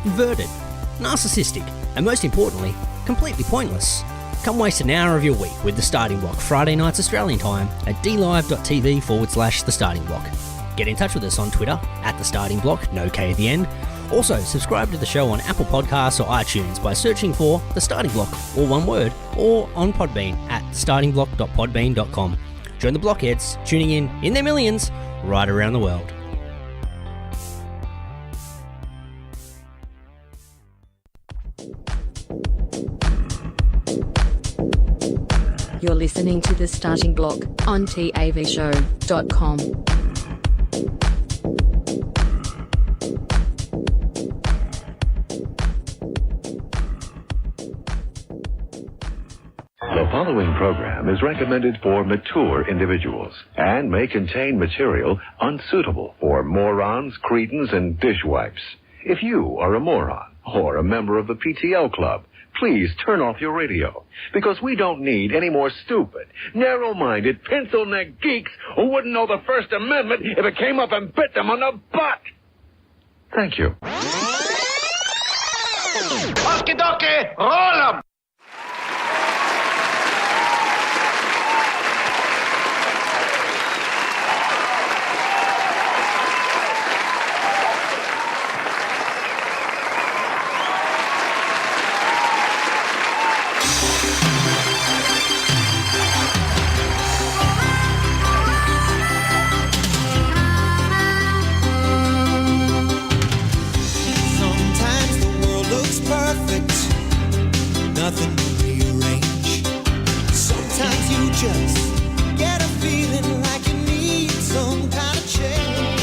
inverted, narcissistic, and most importantly, completely pointless. Come waste an hour of your week with The Starting Block, Friday nights Australian time at dlive.tv/The Starting Block. Get in touch with us on Twitter at The Starting Block, no K at the end. Also, subscribe to the show on Apple Podcasts or iTunes by searching for The Starting Block, all one word, or on Podbean at startingblock.podbean.com. Join the blockheads, tuning in their millions, right around the world. You're listening to The Starting Block on tavshow.com. The following program is recommended for mature individuals and may contain material unsuitable for morons, cretins, and dishwipes. If you are a moron or a member of the PTL Club, please turn off your radio, because we don't need any more stupid, narrow-minded, pencil-neck geeks who wouldn't know the First Amendment if it came up and bit them on the butt. Thank you. Okie dokie, roll 'em! Nothing to rearrange. Sometimes you just get a feeling like you need some kind of change.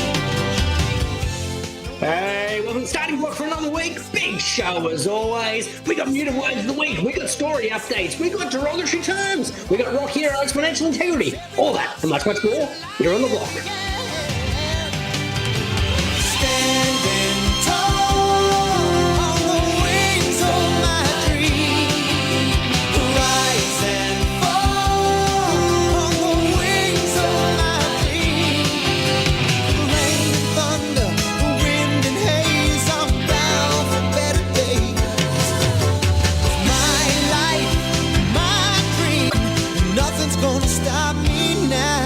Hey, welcome to Starting Block for another week. Big show as always. We got muted words of the week. We got story updates. We got derogatory terms. We got rock hero exponential integrity. All that and much, much more here on the block. Standing tall on the wings of my dream. Rise and fall on the wings of my dream. Rain and thunder, wind and haze, I'm bound for better days. My life, my dream, nothing's gonna stop me now.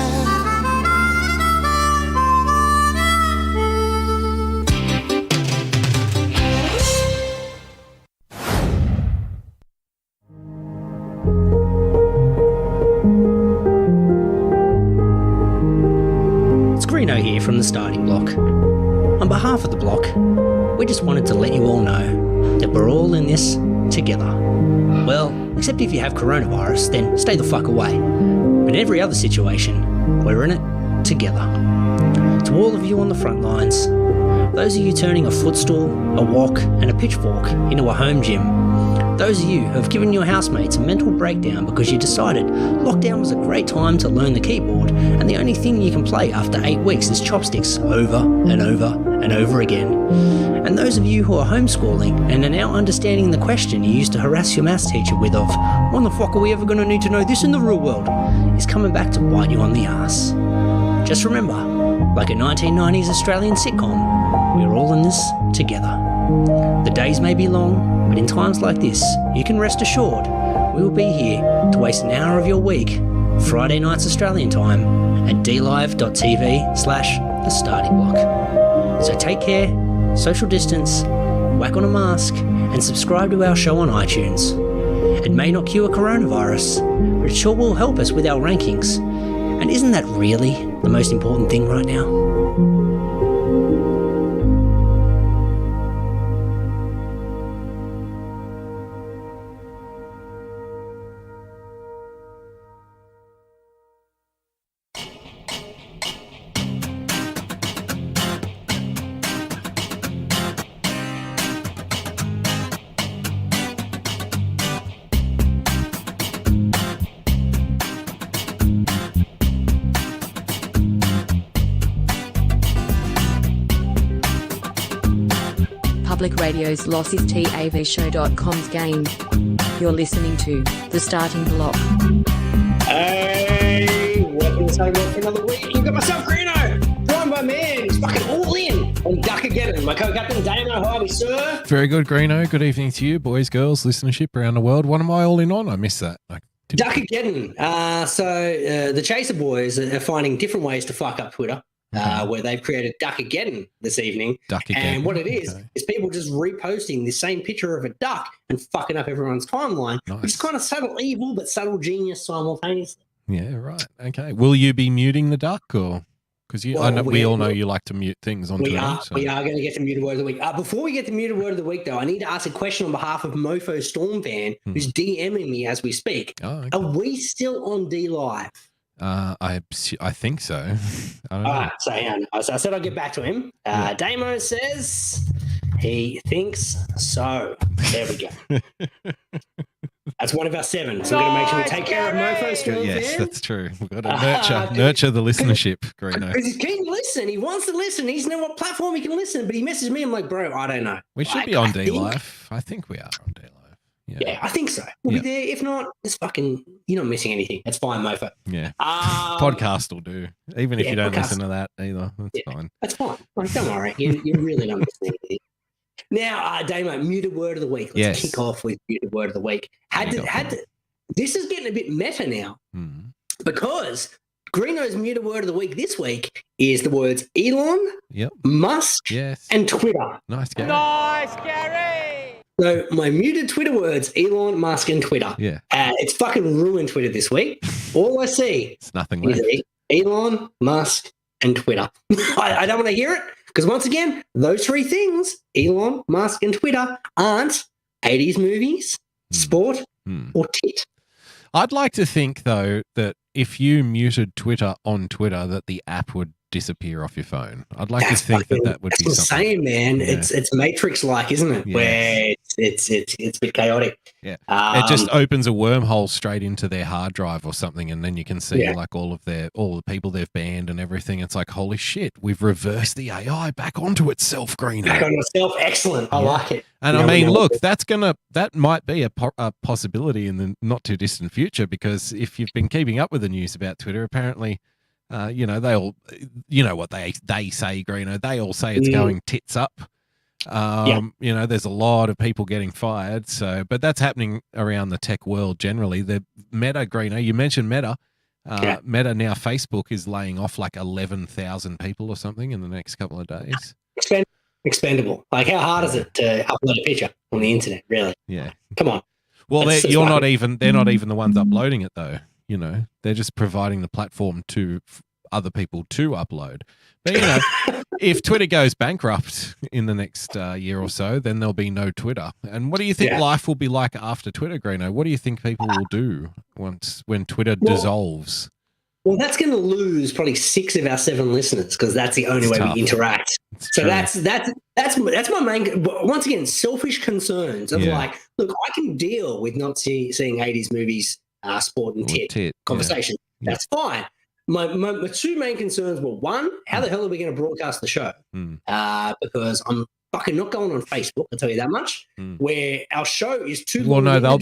It's Greeno here from The Starting Block. On behalf of the block, we just wanted to let you all know that we're all in this together. Well, except if you have coronavirus, then stay the fuck away. But in every other situation, we're in it together. To all of you on the front lines, those of you turning a footstool, a wok, and a pitchfork into a home gym, those of you who have given your housemates a mental breakdown because you decided lockdown was a great time to learn the keyboard and the only thing you can play after 8 weeks is chopsticks over and over and over again. And those of you who are homeschooling and are now understanding the question you used to harass your maths teacher with of, when the fuck are we ever going to need to know this in the real world, is coming back to bite you on the ass. Just remember, like a 1990s Australian sitcom, we're all in this together. The days may be long, but in times like this, you can rest assured we will be here to waste an hour of your week, Friday nights Australian time, at dlive.tv/The Starting Block. So take care, social distance, whack on a mask, and subscribe to our show on iTunes. It may not cure coronavirus, but it sure will help us with our rankings. And isn't that really the most important thing right now? Public Radio's loss is tavshow.com's game. You're listening to The Starting Block. Hey, welcome to Starting Block for another week. You've got myself, Greeno, joined by man. He's fucking all in. I'm Duck again, my co-captain Damo. How are we, sir? Very good, Greeno. Good evening to you, boys, girls, listenership around the world. What am I all in on? I missed that. Duck again. So the Chaser boys are finding different ways to fuck up Twitter. Where they've created Duck Again this evening. Duck Again. And what it is people just reposting the same picture of a duck and fucking up everyone's timeline. Nice. Which is kind of subtle evil, but subtle genius simultaneously. Yeah, right. Okay. Will you be muting the duck, or because we all know you like to mute things on Twitter? We are going to get to muted word of the week. Before we get to muted word of the week, though, I need to ask a question on behalf of Mofo Storm fan, who's DMing me as we speak. Oh, okay. Are we still on D Live? I think so. I don't know. All right, so hang on. So I said I'll get back to him. Damo says he thinks so. There we go. That's one of our 7. So we're going to make sure we take care of Mofo Storm Yes, fan. that's true. We've got to nurture the listenership, Greeno. Because he's keen to listen. He wants to listen. He doesn't know what platform he can listen, but he messages me. I'm like, bro, I don't know. We should be on D Live. I think we are on D Live. Yeah, I think so. We'll be there. If not, it's fucking, you're not missing anything. That's fine, Mofo. Yeah. Podcast will do. Even if you don't listen to that either. That's fine. That's fine. Like, don't worry. You really don't miss anything. Now, Damo, muted word of the week. Let's kick off with muted word of the week. This is getting a bit meta now because Greeno's muted word of the week this week is the words Elon, Musk, and Twitter. Nice, Gary. Nice, Gary! So my muted Twitter words, Elon, Musk, and Twitter. Yeah. It's fucking ruined Twitter this week. All I see it's nothing left. is Elon, Musk, and Twitter. I don't want to hear it because once again, those 3 things, Elon, Musk, and Twitter, aren't 80s movies, sport, or tit. I'd like to think, though, that if you muted Twitter on Twitter, that the app would disappear off your phone. I'd like to think that would be something. Insane, man. Yeah. It's Matrix-like, isn't it? Yeah. Where it's a bit chaotic. Yeah, it just opens a wormhole straight into their hard drive or something, and then you can see like all the people they've banned and everything. It's like, holy shit, we've reversed the AI back onto itself, Greeno. Back on itself, excellent. I like it. And I mean, look, that might be a possibility in the not too distant future, because if you've been keeping up with the news about Twitter, apparently. They all, what they say, Greeno. They all say it's going tits up. There's a lot of people getting fired. So, but that's happening around the tech world generally. The Meta, Greeno, you mentioned Meta. Meta now, Facebook is laying off like 11,000 people or something in the next couple of days. Expendable. Like, how hard is it to upload a picture on the internet? Really? Yeah. Come on. Well, they're not even the ones uploading it though. They're just providing the platform to other people to upload. But, if Twitter goes bankrupt in the next year or so, then there'll be no Twitter. And what do you think life will be like after Twitter, Greeno? What do you think people will do when Twitter dissolves? Well, that's going to lose probably 6 of our 7 listeners because that's the only way we interact. So that's my main. Once again, selfish concerns of like, look, I can deal with not seeing 80s movies. Sport and tit conversation. Yeah. That's fine. My 2 main concerns were, 1, how the hell are we going to broadcast the show? Because I'm fucking not going on Facebook, I'll tell you that much, where our show is too long. Well, no,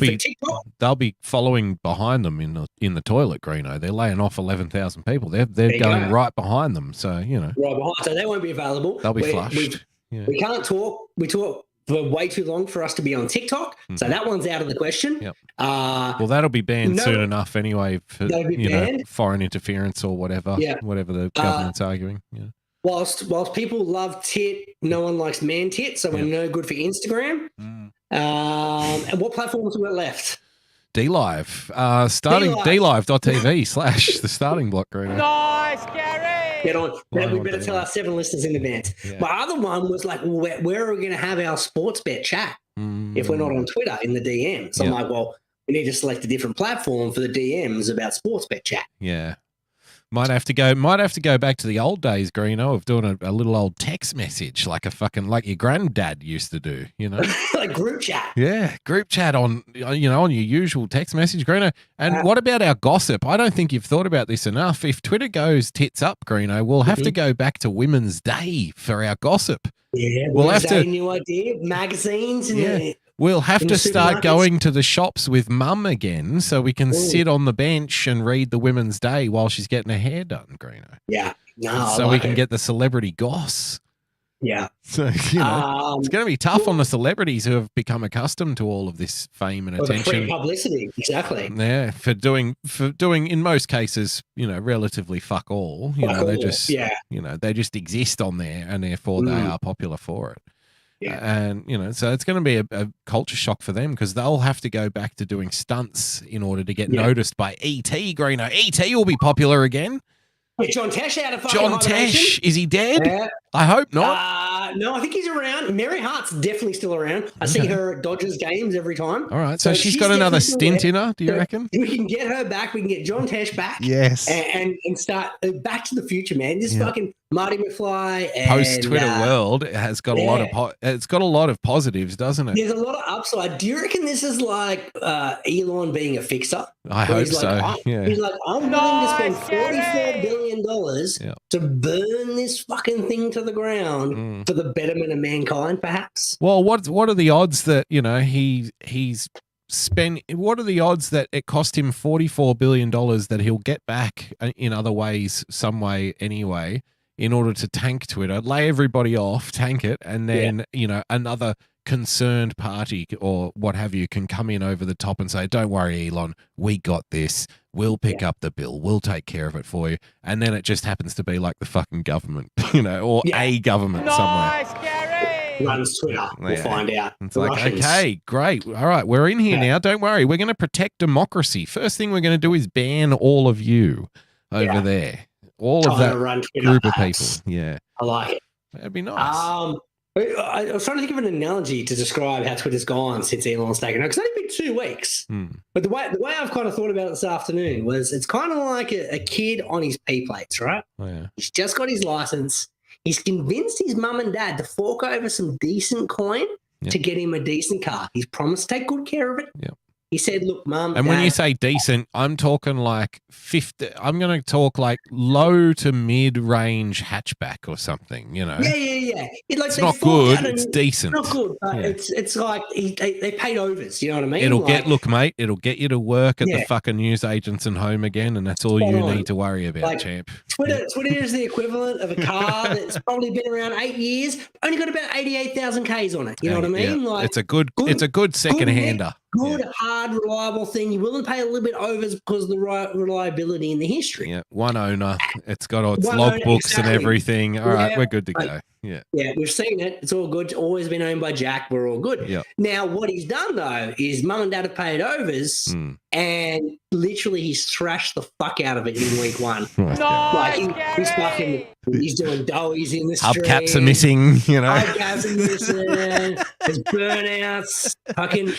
they'll be following behind them in the toilet, Greeno. They're laying off 11,000 people. They're going right behind them. So, Right behind. So they won't be available. They'll be flushed. We can't talk. We talk for way too long for us to be on TikTok. So that one's out of the question. Yep. Well, that'll be banned soon enough anyway for foreign interference or whatever the government's arguing. Yeah. Whilst people love tit, no one likes man tit, so we're no good for Instagram. And what platforms we got left? D-Live. Starting DLive.tv / the starting block, Greeno. Nice, Gary! Get on. Now we better tell our 7 listeners in advance. Yeah. My other one was like, where are we going to have our sports bet chat if we're not on Twitter in the DMs? So I'm like, well, we need to select a different platform for the DMs about sports bet chat. Yeah. Might have to go back to the old days, Greeno, of doing a little old text message like your granddad used to do, like group chat. Yeah, group chat on your usual text message, Greeno. And what about our gossip? I don't think you've thought about this enough. If Twitter goes tits up, Greeno, we'll have to go back to Women's Day for our gossip. Yeah, we'll have to new idea, magazines and we'll have to start going to the shops with Mum again so we can sit on the bench and read the Women's Day while she's getting her hair done, Greeno. Yeah. No, so we can get the celebrity goss. Yeah. So, it's going to be tough on the celebrities who have become accustomed to all of this fame and Or the free attention. publicity, exactly. Yeah, for doing in most cases, relatively fuck all. They just they just exist on there, and therefore they are popular for it. Yeah. And so it's going to be a culture shock for them because they'll have to go back to doing stunts in order to get noticed by E.T. Greeno. E.T. will be popular again. With John Tesh out of fucking John hibernation. Tesh, is he dead? Yeah. I hope not. No, I think he's around. Mary Hart's definitely still around. I see her at Dodgers games every time. All right, so she's got another stint in her, do you reckon? We can get her back. We can get John Tesh back. Yes. And start Back to the Future, man. This fucking Marty McFly. And, Post Twitter world has got a lot of it's got a lot of positives, doesn't it? There's a lot of upside. Do you reckon this is like Elon being a fixer? I hope so. He's like, I'm willing to spend $44 billion to burn this fucking thing to the ground for the betterment of mankind, perhaps. Well, what are the odds that he's spent? What are the odds that it cost him $44 billion that he'll get back in other ways, some way, anyway, in order to tank Twitter, lay everybody off, tank it, and then another concerned party or what have you can come in over the top and say, don't worry, Elon, we got this. We'll pick up the bill. We'll take care of it for you. And then it just happens to be like the fucking government, or a government somewhere. Runs Twitter. We'll find out. It's like, okay, great. All right, we're in here now. Don't worry. We're going to protect democracy. First thing we're going to do is ban all of you over there. All of that group of people. Yeah. I like it. That'd be nice. I was trying to think of an analogy to describe how Twitter's gone since Elon's taken over. Because it's only been 2 weeks. But the way I've kind of thought about it this afternoon was it's kind of like a kid on his P plates, right? Oh, yeah. He's just got his license. He's convinced his mum and dad to fork over some decent coin to get him a decent car. He's promised to take good care of it. Yep. He said, look, Mum, and Dad, when you say decent, I'm talking like 50. I'm going to talk like low to mid range hatchback or something, Yeah. It's not good. It's decent. Not good, but it's like they paid overs. You know what I mean? Look, mate, it'll get you to work at the fucking news agents and home again, and that's all you need to worry about, champ. Twitter is the equivalent of a car that's probably been around 8 years, only got about 88,000 Ks on it. You know what I mean? Yeah. It's a good second hander. Good, hard, reliable thing. You're willing to pay a little bit overs because of the reliability and the history. Yeah, one owner. It's got its logbooks and everything. All right, we're good to go. Yeah, we've seen it. It's all good. It's always been owned by Jack. We're all good. Yep. Now, what he's done, though, is Mum and Dad have paid overs and literally he's thrashed the fuck out of it in week 1. He's doing doughies in the street. Hubcaps are missing, Hubcaps are missing. There's burnouts.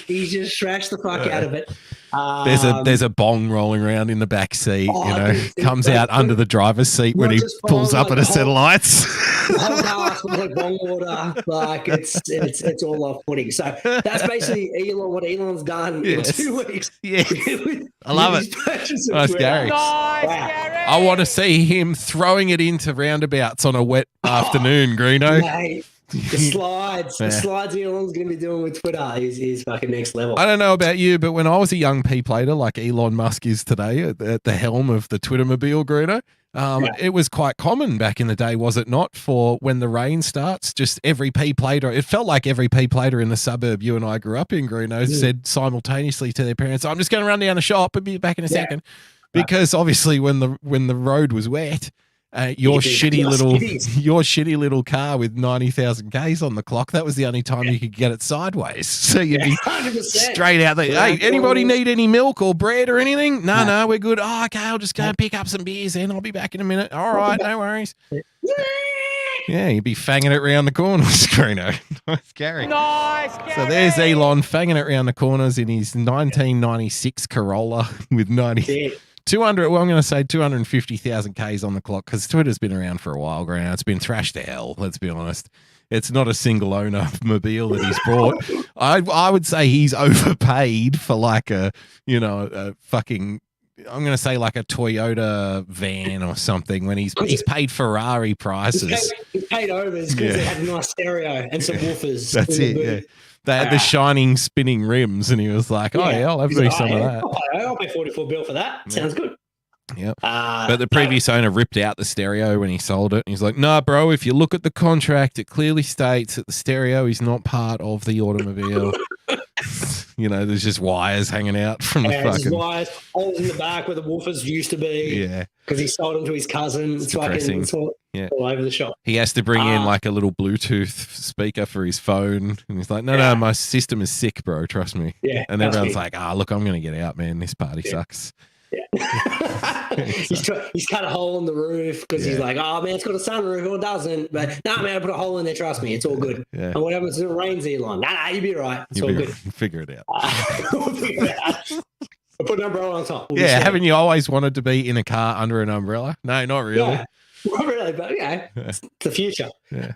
He's just thrashed the fuck out of it. There's a bong rolling around in the back seat, comes out under the driver's seat when he pulls up at a set of lights. The whole car smells like bong water. It's all off putting. So that's basically what Elon's done in 2 weeks. Yeah. I love it. Nice, Gary. I want to see him throwing it into roundabouts on a wet afternoon, Greeno. Mate. The slides Elon's going to be doing with Twitter is fucking next level. I don't know about you, but when I was a young P-plater like Elon Musk is today at the helm of the Twittermobile, Greeno, it was quite common back in the day, was it not, for when the rain starts, just every P-plater, it felt like every P-plater in the suburb you and I grew up in, Greeno, said simultaneously to their parents, I'm just going to run down the shop and be back in a second. Because obviously when the road was wet, your shitty little car with 90,000 Ks on the clock, that was the only time you could get it sideways. So you'd be 100%. straight out there. Hey, anybody need any milk or bread or anything? No, we're good. Oh, okay, I'll just go and pick up some beers then. I'll be back in a minute. All right, no worries. Yeah, you'd be fanging it round the corners, Greeno. Nice, Gary. So there's Elon fanging it round the corners in his 1996 Corolla with 200. Well, I'm going to say 250,000 Ks on the clock because Twitter's been around for a while, Greeno. It's been thrashed to hell. Let's be honest. It's not a single owner mobile that he's brought. I would say he's overpaid for like a fucking. I'm going to say like a Toyota van or something when he's paid Ferrari prices. He's paid overs because they had a nice stereo and some woofers. That's it. Yeah. They had the shining spinning rims, and he was like, "Oh yeah, I'll have me some of that." I'll pay $44 bill for that. Sounds good. Yep. But the previous owner ripped out the stereo when he sold it. He's like, nah, bro, if you look at the contract, it clearly states that the stereo is not part of the automobile. You know, there's just wires hanging out from the There's fucking... wires, holes in the back where the woofers used to be. Yeah. Because he sold them to his cousin. It's depressing. fucking all over the shop. He has to bring in like a little Bluetooth speaker for his phone. And he's like, no, my system is sick, bro. Trust me. Yeah. And everyone's like, look, I'm going to get out, man. This party sucks. Yeah. he's cut a hole in the roof because he's like, oh man, it's got a sunroof or it doesn't. But no, man, I put a hole in there. Trust me, it's all good. Yeah. And what happens if it rains, Elon? Nah, you'll be right. It's all good. Figure it out. We'll figure it out. I'll put an umbrella on top. Haven't you always wanted to be in a car under an umbrella? No, not really. Yeah. Not really, but it's the future. Yeah.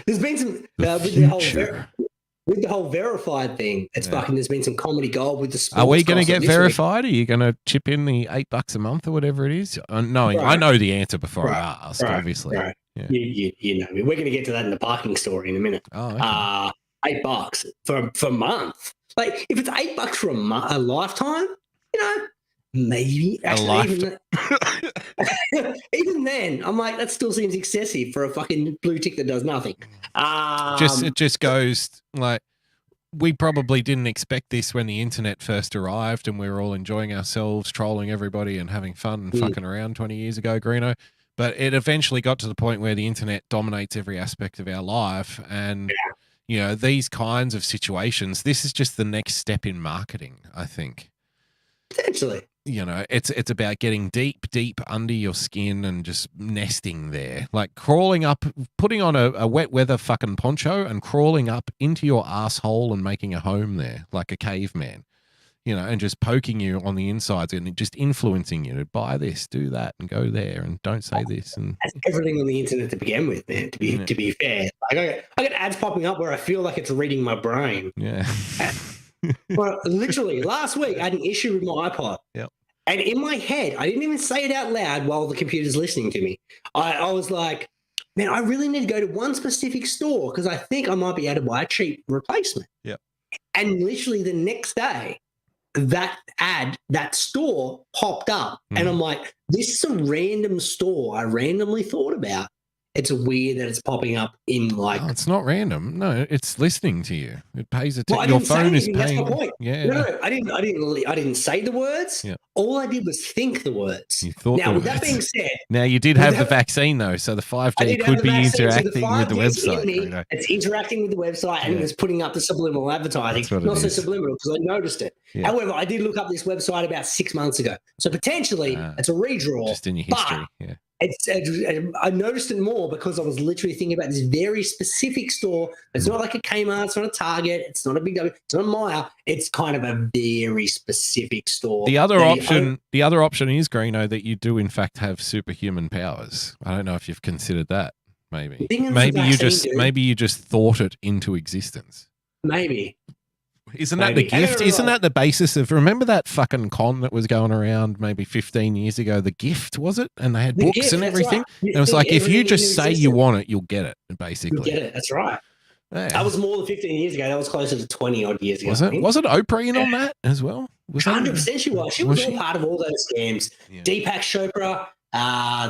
There's been some with the whole verified thing. It's fucking. There's been some comedy gold with the. Sports Are we going to get this verified? Are you going to chip in the $8 a month or whatever it is? I know the answer before I ask. Obviously, right. Yeah. You know, we're going to get to that in the parking story in a minute. Oh, okay. $8 for a month. Like if it's $8 for a lifetime, you know, maybe actually even then, I'm like that still seems excessive for a fucking blue tick that does nothing. It just goes like we probably didn't expect this when the internet first arrived and we were all enjoying ourselves, trolling everybody and having fun and fucking around 20 years ago, Greeno. But it eventually got to the point where the internet dominates every aspect of our life. And, you know, these kinds of situations, this is just the next step in marketing, I think. Potentially. You know, it's about getting deep under your skin and just nesting there, like crawling up, putting on a wet weather fucking poncho and crawling up into your asshole and making a home there like a caveman, you know, and just poking you on the insides and just influencing you to buy this, do that, and go there and don't say this. And that's everything on the internet to begin with, man. To be fair, like I get ads popping up where I feel like it's reading my brain. Yeah. Well, literally, last week I had an issue with my iPod. Yep. And in my head, I didn't even say it out loud while the computer's listening to me. I was like, man, I really need to go to one specific store because I think I might be able to buy a cheap replacement. Yep. And literally the next day, that store popped up. And I'm like, this is a random store I randomly thought about. It's weird that it's popping up in like. Oh, it's not random. No, it's listening to you. It pays attention. Well, your phone is paying. That's my point. Yeah. No, I didn't say the words. Yeah. All I did was think the words. You thought. Now, with that being said, now you did have the vaccine though, so the 5G could be interacting with the website. It's interacting with the website and it's putting up the subliminal advertising. Not so subliminal because I noticed it. Yeah. However, I did look up this website about 6 months ago, so potentially it's a redraw. Just in your history. Yeah. I noticed it more because I was literally thinking about this very specific store. It's not like a Kmart, it's not a Target, it's not a Big W, it's not a Myer. It's kind of a very specific store. The other option is, Greeno, that you do in fact have superhuman powers. I don't know if you've considered that. Maybe you just thought it into existence. Maybe. Isn't that the gift? Isn't that the basis of, remember that fucking con that was going around maybe 15 years ago? The Gift, was it? And they had books and everything. Right. And it was like, if you just say you want it, you'll get it, basically. You'll get it. That's right. Yeah. That was more than 15 years ago. That was closer to 20 odd years ago. Was it Oprah in on that as well? 100% she was. She was all part of all those scams. Yeah. Deepak Chopra,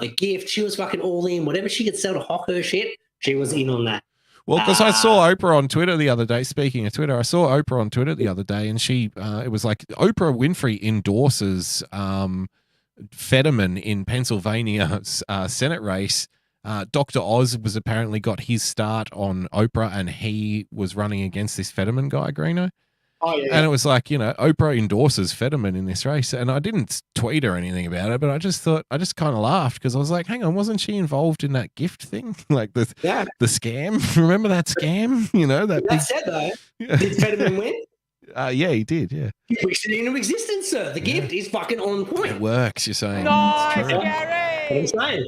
The Gift, she was fucking all in. Whatever she could sell to hawk her shit, she was in on that. Well, because I saw Oprah on Twitter the other day. Speaking of Twitter, I saw Oprah on Twitter the other day, and she it was like Oprah Winfrey endorses Fetterman in Pennsylvania's Senate race. Dr. Oz was apparently got his start on Oprah, and he was running against this Fetterman guy, Greeno. Oh, yeah. And it was like, you know, Oprah endorses Fetterman in this race. And I didn't tweet or anything about it, but I just kind of laughed because I was like, hang on, wasn't she involved in that gift thing? Like the scam? Remember that scam? You know, that said though, did Fetterman win? Yeah, he did, yeah. He pushed it into existence, sir. The gift is fucking on point. It works, you're saying. Nice, Gary! I'm saying.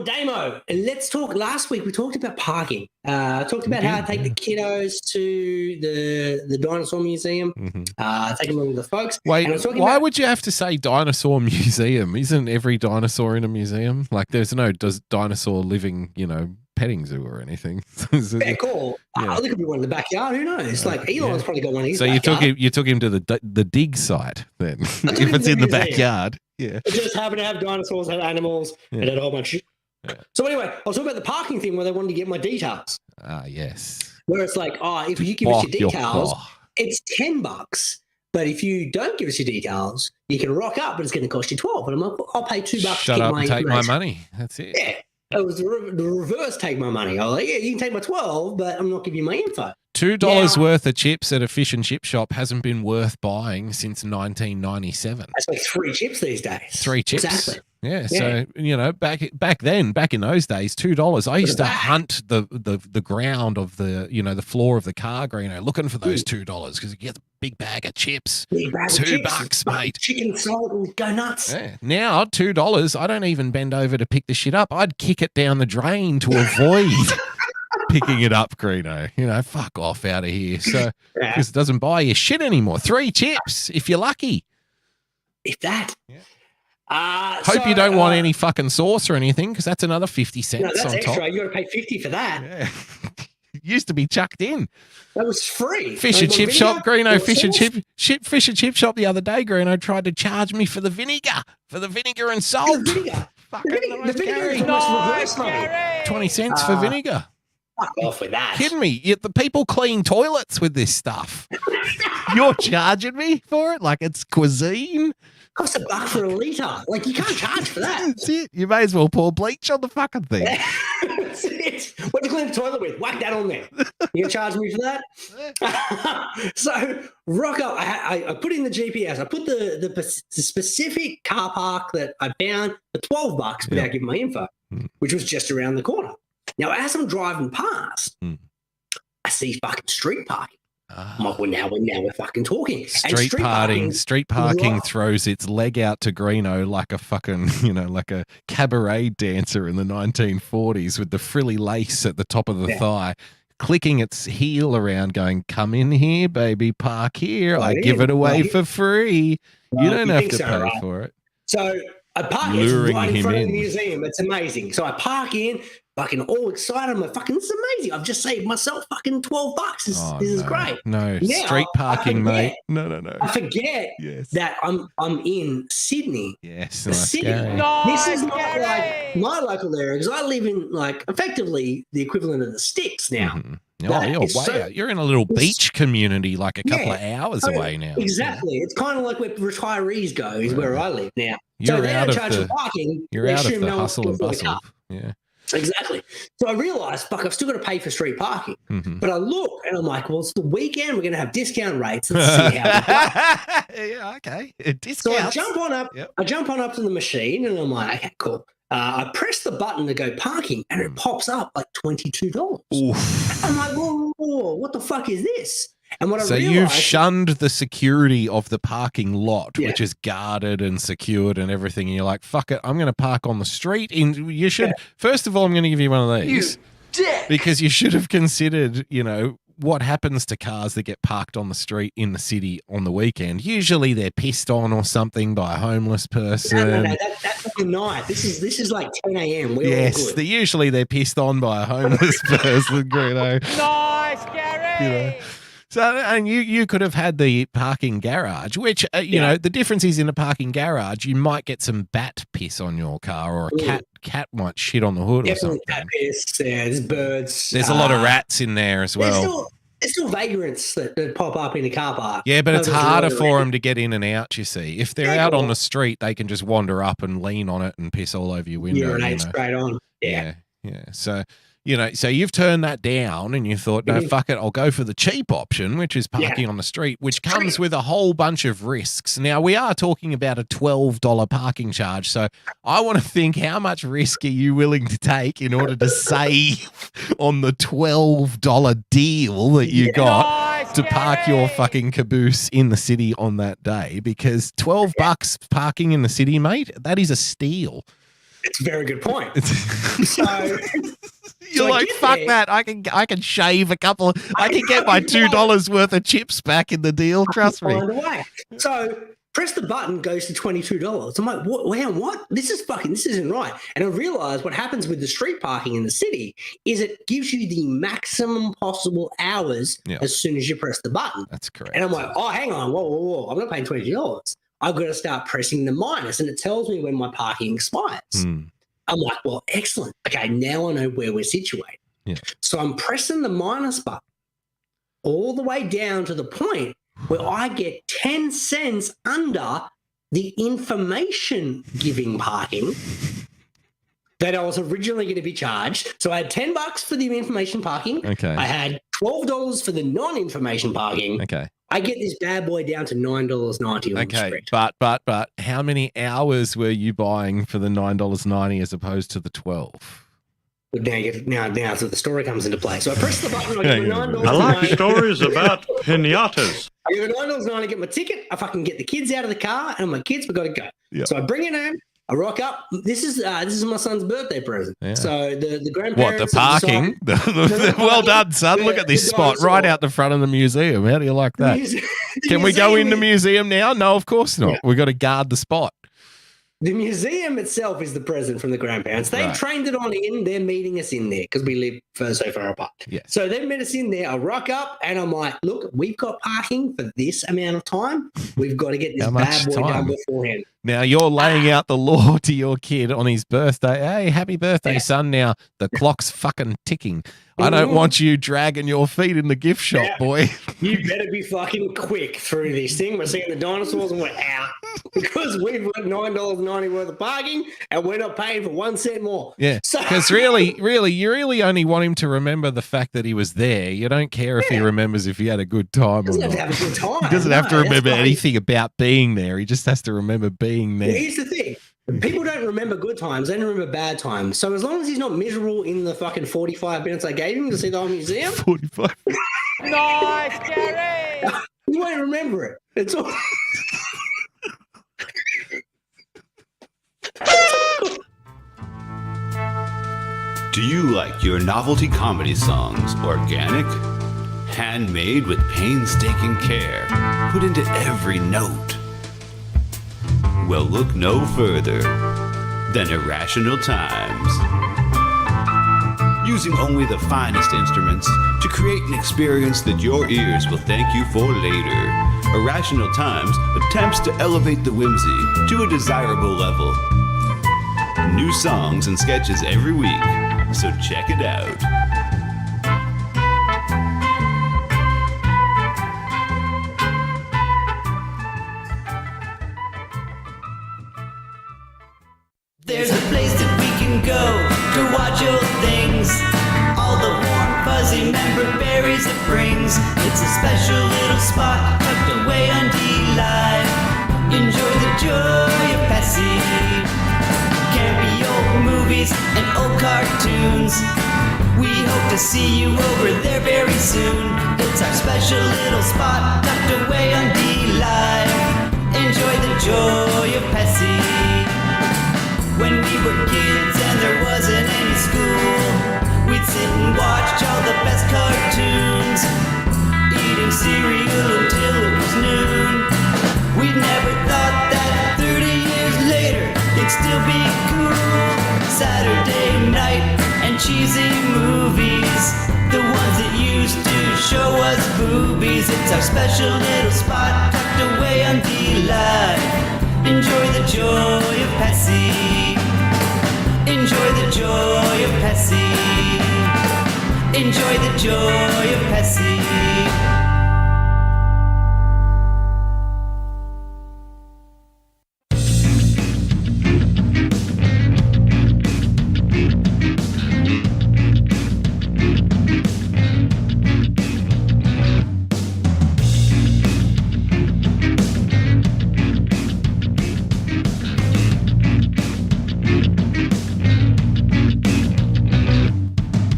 Damo, let's talk. Last week we talked about parking. Talked about how to take the kiddos to the dinosaur museum. Take them along with the folks. Wait, why would you have to say dinosaur museum? Isn't every dinosaur in a museum? Like, there's no dinosaur living, you know, petting zoo or anything. Fair call. Yeah. There could be one in the backyard. Who knows? Like Elon's probably got one in his So backyard. you took him to the dig site then, took if him it's to in the the museum. backyard. Yeah. It just happened to have dinosaurs, had animals, and had a whole bunch of shit. Yeah. So anyway, I was talking about the parking thing where they wanted to get my details. Ah, yes. Where it's like, if you give us your Fuck your details, car. it's $10. But if you don't give us your details, you can rock up, but it's going to cost you 12. And I'm like, I'll pay $2 to Shut keep up my and take my information. money. That's it. Yeah. It was the reverse take my money. I was like, yeah, you can take my 12, but I'm not giving you my info. $2 worth of chips at a fish and chip shop hasn't been worth buying since 1997. That's like 3 chips these days. 3 chips. Exactly. Yeah. So, back in those days, $2. I used to hunt the ground of the floor of the car, Greeno, looking for those $2 because you get a big bag of chips. Big bag of $2, chips, mate. Chicken salt and go nuts. Yeah. Now, $2, I don't even bend over to pick the shit up. I'd kick it down the drain to avoid picking it up, Greeno. Fuck off out of here. So, because it doesn't buy you shit anymore. 3 chips, if you're lucky. If that. Yeah. Hope you don't want any fucking sauce or anything because that's another 50 cents No, that's on extra. top. You got to pay 50 for that. Yeah. Used to be chucked in. That was free. Fish and chip shop, Greeno. Fish Fish and chip shop the other day, Greeno tried to charge me for the vinegar and salt. vinegar. Fucking The nice, vinegar Gary. is almost reverse money. 20 cents for vinegar. Fuck off with that. Kidding me? The people clean toilets with this stuff. You're charging me for it like it's cuisine? Costs $1 for a litre. Like, you can't charge for that. That's it. You may as well pour bleach on the fucking thing. That's it. What do you clean the toilet with? Whack that on there. You gonna charge me for that? So rock up. I put in the GPS. I put the specific car park that I found for $12 without giving my info, which was just around the corner. Now, as I'm driving past, I see fucking street parking. I'm like, well, now we're fucking talking. And Street parking throws its leg out to Greeno like a fucking, like a cabaret dancer in the 1940s with the frilly lace at the top of the thigh, clicking its heel around, going, "Come in here, baby, park here. I give it away for free. You don't have to pay for it." So I park Luring right in him front of in. the museum. It's amazing. So I park in, fucking all excited. I'm like, fucking, this is amazing. I've just saved myself fucking $12. This is great. No, Now, street parking, mate. forget- No. I forget that I'm in Sydney. Yes, The nice, city. Gary. This is not like my local area because I live in like effectively the equivalent of the sticks now. Mhm. Oh, That you're is way so- out. You're in a little it's- beach community, like a couple of hours Oh, away now. Exactly. It's kind of like where retirees go is where I live now. You're so they out don't of charge the- for parking. You're they out of assume the no one's hustle and looking for the bustle. car. Yeah. Exactly. So I realized, fuck, I've still got to pay for street parking. Mhm. But I look and I'm like, well, it's the weekend. We're going to have discount rates. Let's see how it goes. Yeah, okay. So I Discounts. jump on up. Yep. I jump on up to the machine and I'm like, okay, cool. I press the button to go parking and it pops up like $22. Oof. I'm like, whoa, what the fuck is this? And what So I you've realized, shunned the security of the parking lot, Yeah. which is guarded and secured and everything. And you're like, fuck it, I'm going to park on the street. You should, first of all, I'm going to give you one of these. Because you should have considered, what happens to cars that get parked on the street in the city on the weekend. Usually they're pissed on or something by a homeless person. no, that's the night. This is like 10 a.m. We're all Yes, good. they're pissed on by a homeless person, Greeno. Nice, Gary. So, and you could have had the parking garage, which, the difference is in a parking garage, you might get some bat piss on your car or a cat might shit on the hood or Definitely something. cat piss. There's birds. There's a lot of rats in there as well. There's still vagrants that pop up in the car park. Yeah, but it's There's a lot harder of for them to get in and out, you see. If they're Yeah, out on well- the street, they can just wander up and lean on it and piss all over your window. Urinate straight on. Yeah. Yeah. So, so you've turned that down and you thought, no, fuck it, I'll go for the cheap option, which is parking on the street, which comes with a whole bunch of risks. Now, we are talking about a $12 parking charge. So I want to think, how much risk are you willing to take in order to save on the $12 deal that you got to park your fucking caboose in the city on that day? Because $12 parking in the city, mate, that is a steal. It's a very good point. So You're I like, get fuck there. that. I can shave a couple. I can get my $2 worth of chips back in the deal. Trust me. find a way. So Press the button, goes to $22. I'm like, what? This isn't right. And I realized what happens with the street parking in the city is it gives you the maximum possible hours as soon as you press the button. That's correct. And I'm like, oh, hang on, whoa. I'm not paying $22. I've got to start pressing the minus, and it tells me when my parking expires. I'm like, well, excellent. Okay, now I know where we're situated. Yeah. So I'm pressing the minus button all the way down to the point where I get 10 cents under the information giving parking that I was originally going to be charged. So I had $10 for the information parking. Okay. I had $12 for the non-information parking. Okay. I get this bad boy down to $9.90 on the street. But how many hours were you buying for the $9.90 as opposed to the 12? Now that's where the story comes into play. So I press the button. I get my $9.90. I like stories about pinatas. I get $9.90, get my ticket. I fucking get the kids out of the car, and I'm like, kids, we got to go. Yep. So I bring it home. I rock up. This is my son's birthday present. Yeah. So the What, grandparents. the parking? Well done, son. Look at this spot right out the front of the museum. How do you like that? Can we go in the museum now? No, of course not. We've got to guard the spot. The museum itself is the present from the grandparents. They've trained it on in. They're meeting us in there because we live so far apart. Yeah. So they've met us in there. I rock up and I'm like, look, we've got parking for this amount of time. We've got to get this bad boy done beforehand. Now you're laying out the law to your kid on his birthday. Hey, happy birthday, son. Now the clock's fucking ticking. I don't want you dragging your feet in the gift shop, boy. You better be fucking quick through this thing. We're seeing the dinosaurs and we're out because we've got $9.90 worth of parking and we're not paying for 1 cent more. Yeah, because really, you really only want him to remember the fact that he was there. You don't care if he remembers if he had a good time or not. He doesn't have to have a good time. He doesn't have to remember anything about being there. He just has to remember being there. Well, here's the thing. People don't remember good times. They don't remember bad times. So as long as he's not miserable in the fucking 45 minutes I gave him to see the whole museum. 45. Nice, Gary! He won't remember it. It's all. Do you like your novelty comedy songs organic? Handmade with painstaking care, put into every note? Well, look no further than Irrational Times. Using only the finest instruments to create an experience that your ears will thank you for later, Irrational Times attempts to elevate the whimsy to a desirable level. New songs and sketches every week, so check it out. There's a place that we can go to watch old things. All the warm, fuzzy member berries it brings. It's a special little spot tucked away on D-Live. Enjoy the joy of Pessy. Campy old movies and old cartoons. We hope to see you over there very soon. It's our special little spot tucked away on D-Live. Enjoy the joy of Pessy. When we were kids and there wasn't any school, we'd sit and watch all the best cartoons, eating cereal until it was noon. We never thought that 30 years later it'd still be cool. Saturday night and cheesy movies, the ones that used to show us boobies. It's our special little spot tucked away on D-Live. Enjoy the joy of Pessy. Enjoy the joy of Pessy. Enjoy the joy of Pessy.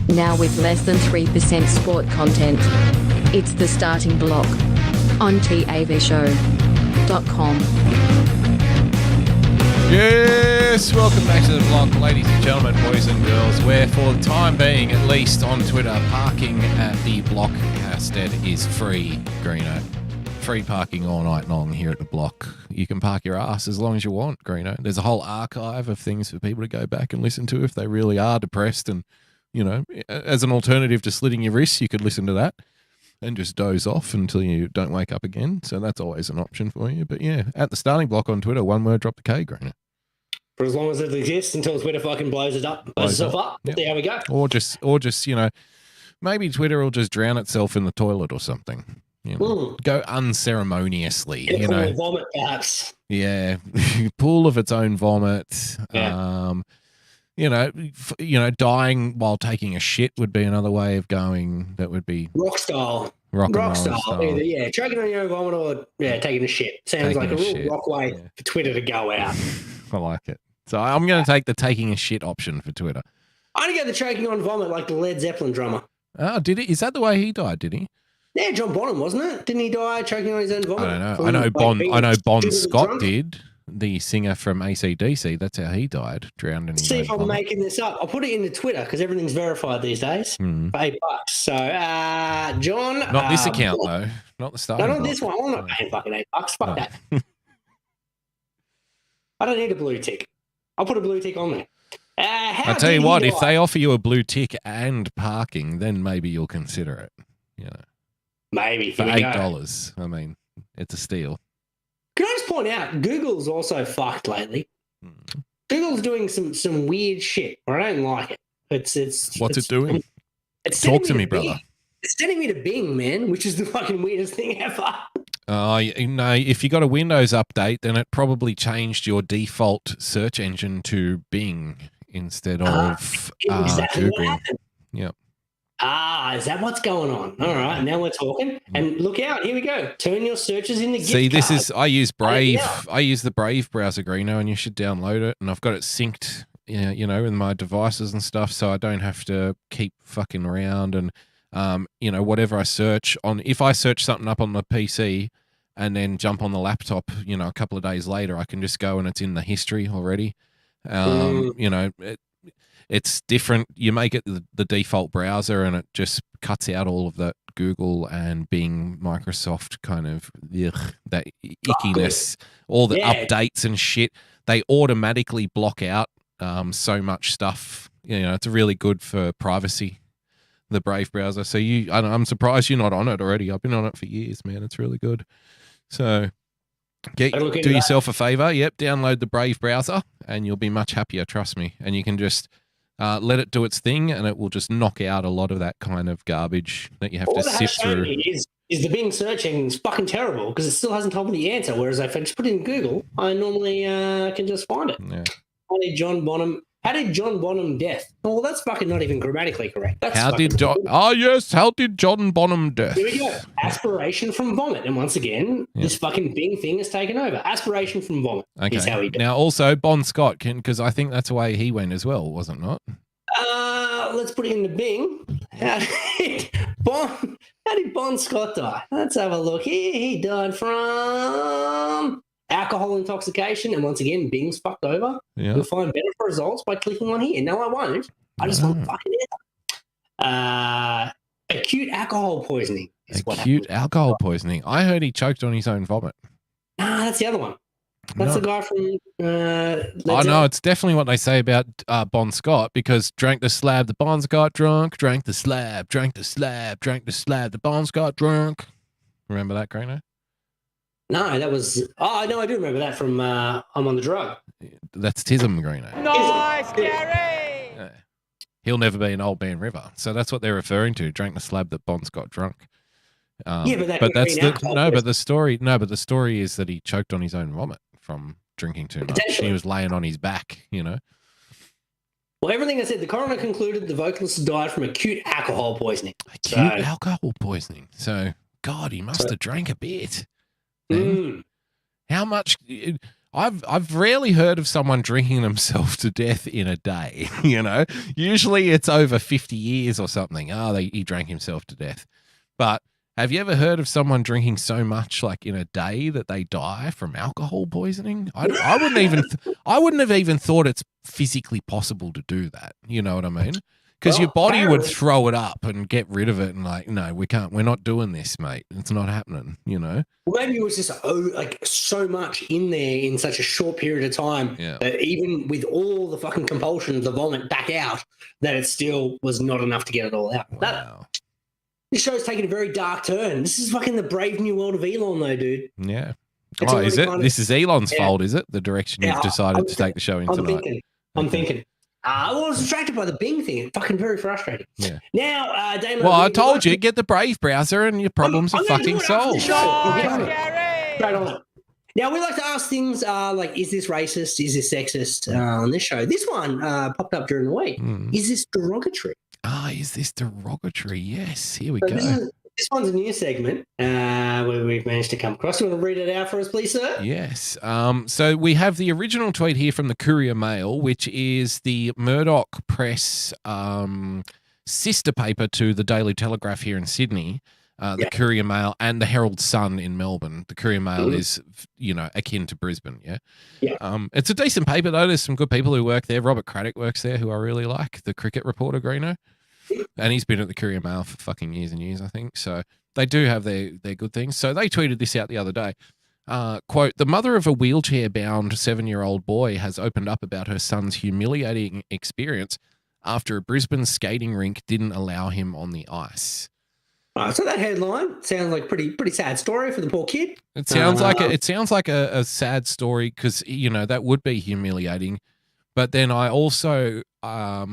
Now with less than 3% sport content. It's the starting block on TAVshow.com. Yes, welcome back to the block, ladies and gentlemen, boys and girls, where for the time being, at least on Twitter, parking at the block instead is free, Greeno. free parking all night long here at the block. You can park your ass as long as you want, Greeno. There's a whole archive of things for people to go back and listen to if they really are depressed. And, you know, as an alternative to slitting your wrists, you could listen to that and just doze off until you don't wake up again. So that's always an option for you. But yeah, at the starting block on Twitter, one word, drop the K, Greeno. For as long as it exists until Twitter fucking blows itself up. Yep. There we go. Or just, you know, maybe Twitter will just drown itself in the toilet or something. You know, go unceremoniously. In a you pool know, of vomit, perhaps. yeah, pool of its own vomit. Yeah. You know, dying while taking a shit would be another way of going. That would be Rock style. rock and roll style. Either, yeah, choking on your own vomit or taking a shit. Sounds Taking like a a real shit. rock way for Twitter to go out. I like it. So I'm going to take the taking a shit option for Twitter. I'd go the choking on vomit like the Led Zeppelin drummer. Oh, did it? Is that the way he died? Did he? Yeah, John Bonham, wasn't it? Didn't he die choking on his own vomit? I don't know. From, I know Bon stupid Scott drunk? did. The singer from AC/DC. That's how he died, drowned in his See own if I'm vomit. making this up. I'll put it into Twitter because everything's verified these days for $8. So, John. Not this account though. Not the start. No, not this one. I'm not paying fucking $8. Fuck that. I don't need a blue tick. I'll put a blue tick on there. I tell you what, if they offer you a blue tick and parking, then maybe you'll consider it. You know, maybe for here we go. $8. I mean, it's a steal. Can I just point out, Google's also fucked lately. Google's doing some weird shit. I don't like it. What's it doing? It's Talk to sending me, to brother. Bing. It's sending me to Bing, man, which is the fucking weirdest thing ever. No, if you got a Windows update, then it probably changed your default search engine to Bing instead of exactly what Google. happened. Yep. Is that what's going on? All right, now we're talking. And look out, here we go. Turn your searches into gift See, this cards. is I use Brave. Yeah. I use the Brave browser, Greeno, and you should download it. And I've got it synced, you know, in my devices and stuff, so I don't have to keep fucking around and you know, whatever I search on. If I search something up on the PC and then jump on the laptop, you know, a couple of days later, I can just go and it's in the history already. You know, it's different. You make it the default browser and it just cuts out all of that Google and Bing, Microsoft kind of that ickiness, all the updates and shit. They automatically block out so much stuff. You know, it's really good for privacy, the Brave browser. So I'm surprised you're not on it already. I've been on it for years, man. It's really good. So do yourself a favor. Yep, download the Brave browser and you'll be much happier, trust me. And you can just let it do its thing and it will just knock out a lot of that kind of garbage that you have to sift through. Is the Bing search engine is fucking terrible because it still hasn't told me the answer. Whereas if I just put it in Google, I normally can just find it. Yeah. How did John Bonham death? Well, that's fucking not even grammatically correct. That's How did John Bonham death? Here we go. Aspiration from vomit. And once again, this fucking Bing thing has taken over. Aspiration from vomit is how he died. Now, also, Bon Scott, because I think that's the way he went as well, was it not? Let's put it into Bing. How did Bon Scott die? Let's have a look. He died from alcohol intoxication. And once again, Bing's fucked over. Yeah. You'll find better results by clicking on here. No, I won't. I just want fucking answer. Acute alcohol poisoning. Acute alcohol poisoning. I heard he choked on his own vomit. Nah, that's the other one. That's the guy from. No, it's definitely what they say about Bon Scott because drank the slab, the Bon Scott drunk, drank the slab, drank the slab, drank the slab, the Bon Scott drunk. Remember that, Greeno? No, that was. Oh, no, I do remember that from I'm on the drug. That's Tism, Greeno. Nice, Gary! Yeah. He'll never be an old man river. So that's what they're referring to. Drank the slab that Bon Scott drunk. But the story is that he choked on his own vomit from drinking too much. He was laying on his back, you know. Well, everything I said, the coroner concluded the vocalist died from acute alcohol poisoning. Alcohol poisoning. So, God, he must have drank a bit. How much? I've rarely heard of someone drinking themselves to death in a day. You know, usually it's over 50 years or something. He drank himself to death. But have you ever heard of someone drinking so much, like in a day, that they die from alcohol poisoning? I wouldn't have even thought it's physically possible to do that. You know what I mean? Because your Well, body would apparently- throw it up and get rid of it and like, no, we can't. We're not doing this, mate. It's not happening, you know? Well, maybe it was just like so much in there in such a short period of time that even with all the fucking compulsion to vomit back out, that it still was not enough to get it all out. Wow. This show's taking a very dark turn. This is fucking the brave new world of Elon, though, dude. Yeah. It's Oh, is already it? kind of- This is Elon's Yeah. fault, is it? The direction Yeah, you've decided I'm to take the show in I'm tonight. thinking. I was distracted by the Bing thing. It's fucking very frustrating. Yeah. Now, Damon. Well, I told you, get the Brave browser and your problems are I'm gonna fucking do it after the solved. show. I'll get on it. Gary! Straight on it. Now, we like to ask things like, is this racist? Is this sexist on this show? This one popped up during the week. Is this derogatory? Ah, is this derogatory? Yes. Here we So go. this one's a new segment where we've managed to come across. You want to read it out for us, please, sir? Yes. So we have the original tweet here from the Courier Mail, which is the Murdoch Press sister paper to the Daily Telegraph here in Sydney, the Courier Mail, and the Herald Sun in Melbourne. The Courier Mail is, akin to Brisbane. Yeah. It's a decent paper though. There's some good people who work there. Robert Craddock works there, who I really like. The cricket reporter, Greeno. And he's been at the Courier Mail for fucking years and years, I think. So they do have their good things. So they tweeted this out the other day. Quote, the mother of a wheelchair-bound 7-year-old boy has opened up about her son's humiliating experience after a Brisbane skating rink didn't allow him on the ice. So that headline sounds like pretty sad story for the poor kid. It sounds like a sad story because, that would be humiliating. But then I also a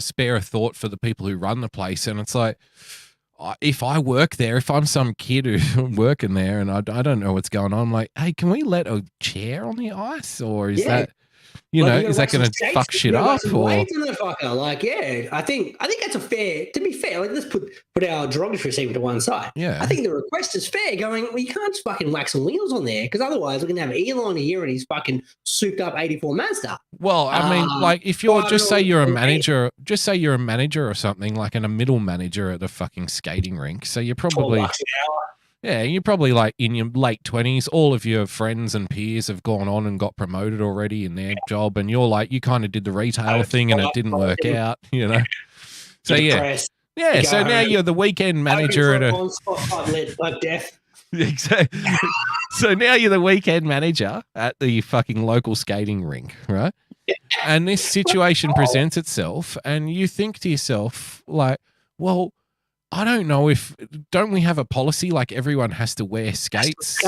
spare thought for the people who run the place, and it's like, if I work there, if I'm some kid who's working there and I don't know what's going on, I'm like, hey, can we let a chair on the ice, or is that is that going to fuck shit up? Or I think that's a fair. To be fair, like, let's put our derogatory statement to one side. Yeah, I think the request is fair. Going, well, you can't just fucking whack some wheels on there because otherwise we're gonna have Elon here and he's fucking souped up 84 Mazda. Well, I mean, like, if you're just say you're a manager or something, like a middle manager at a fucking skating rink, so you're probably $12 an hour. Yeah, you're probably like in your late 20s. All of your friends and peers have gone on and got promoted already in their job, and you're like, you kind of did the retail thing and it didn't work out, So yeah. So now you're the weekend manager at a death. Exactly. So now you're the weekend manager at the fucking local skating rink, right? And this situation presents itself, and you think to yourself, like, well, I don't know don't we have a policy like everyone has to wear skates?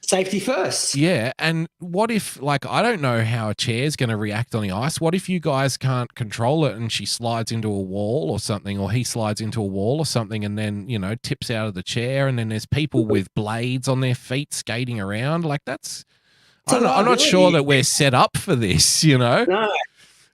Safety first. Yeah. And what if, like, I don't know how a chair's going to react on the ice. What if you guys can't control it and she slides into a wall or something, or he slides into a wall or something and then, tips out of the chair, and then there's people with blades on their feet skating around? Like, I'm not sure that we're set up for this, No.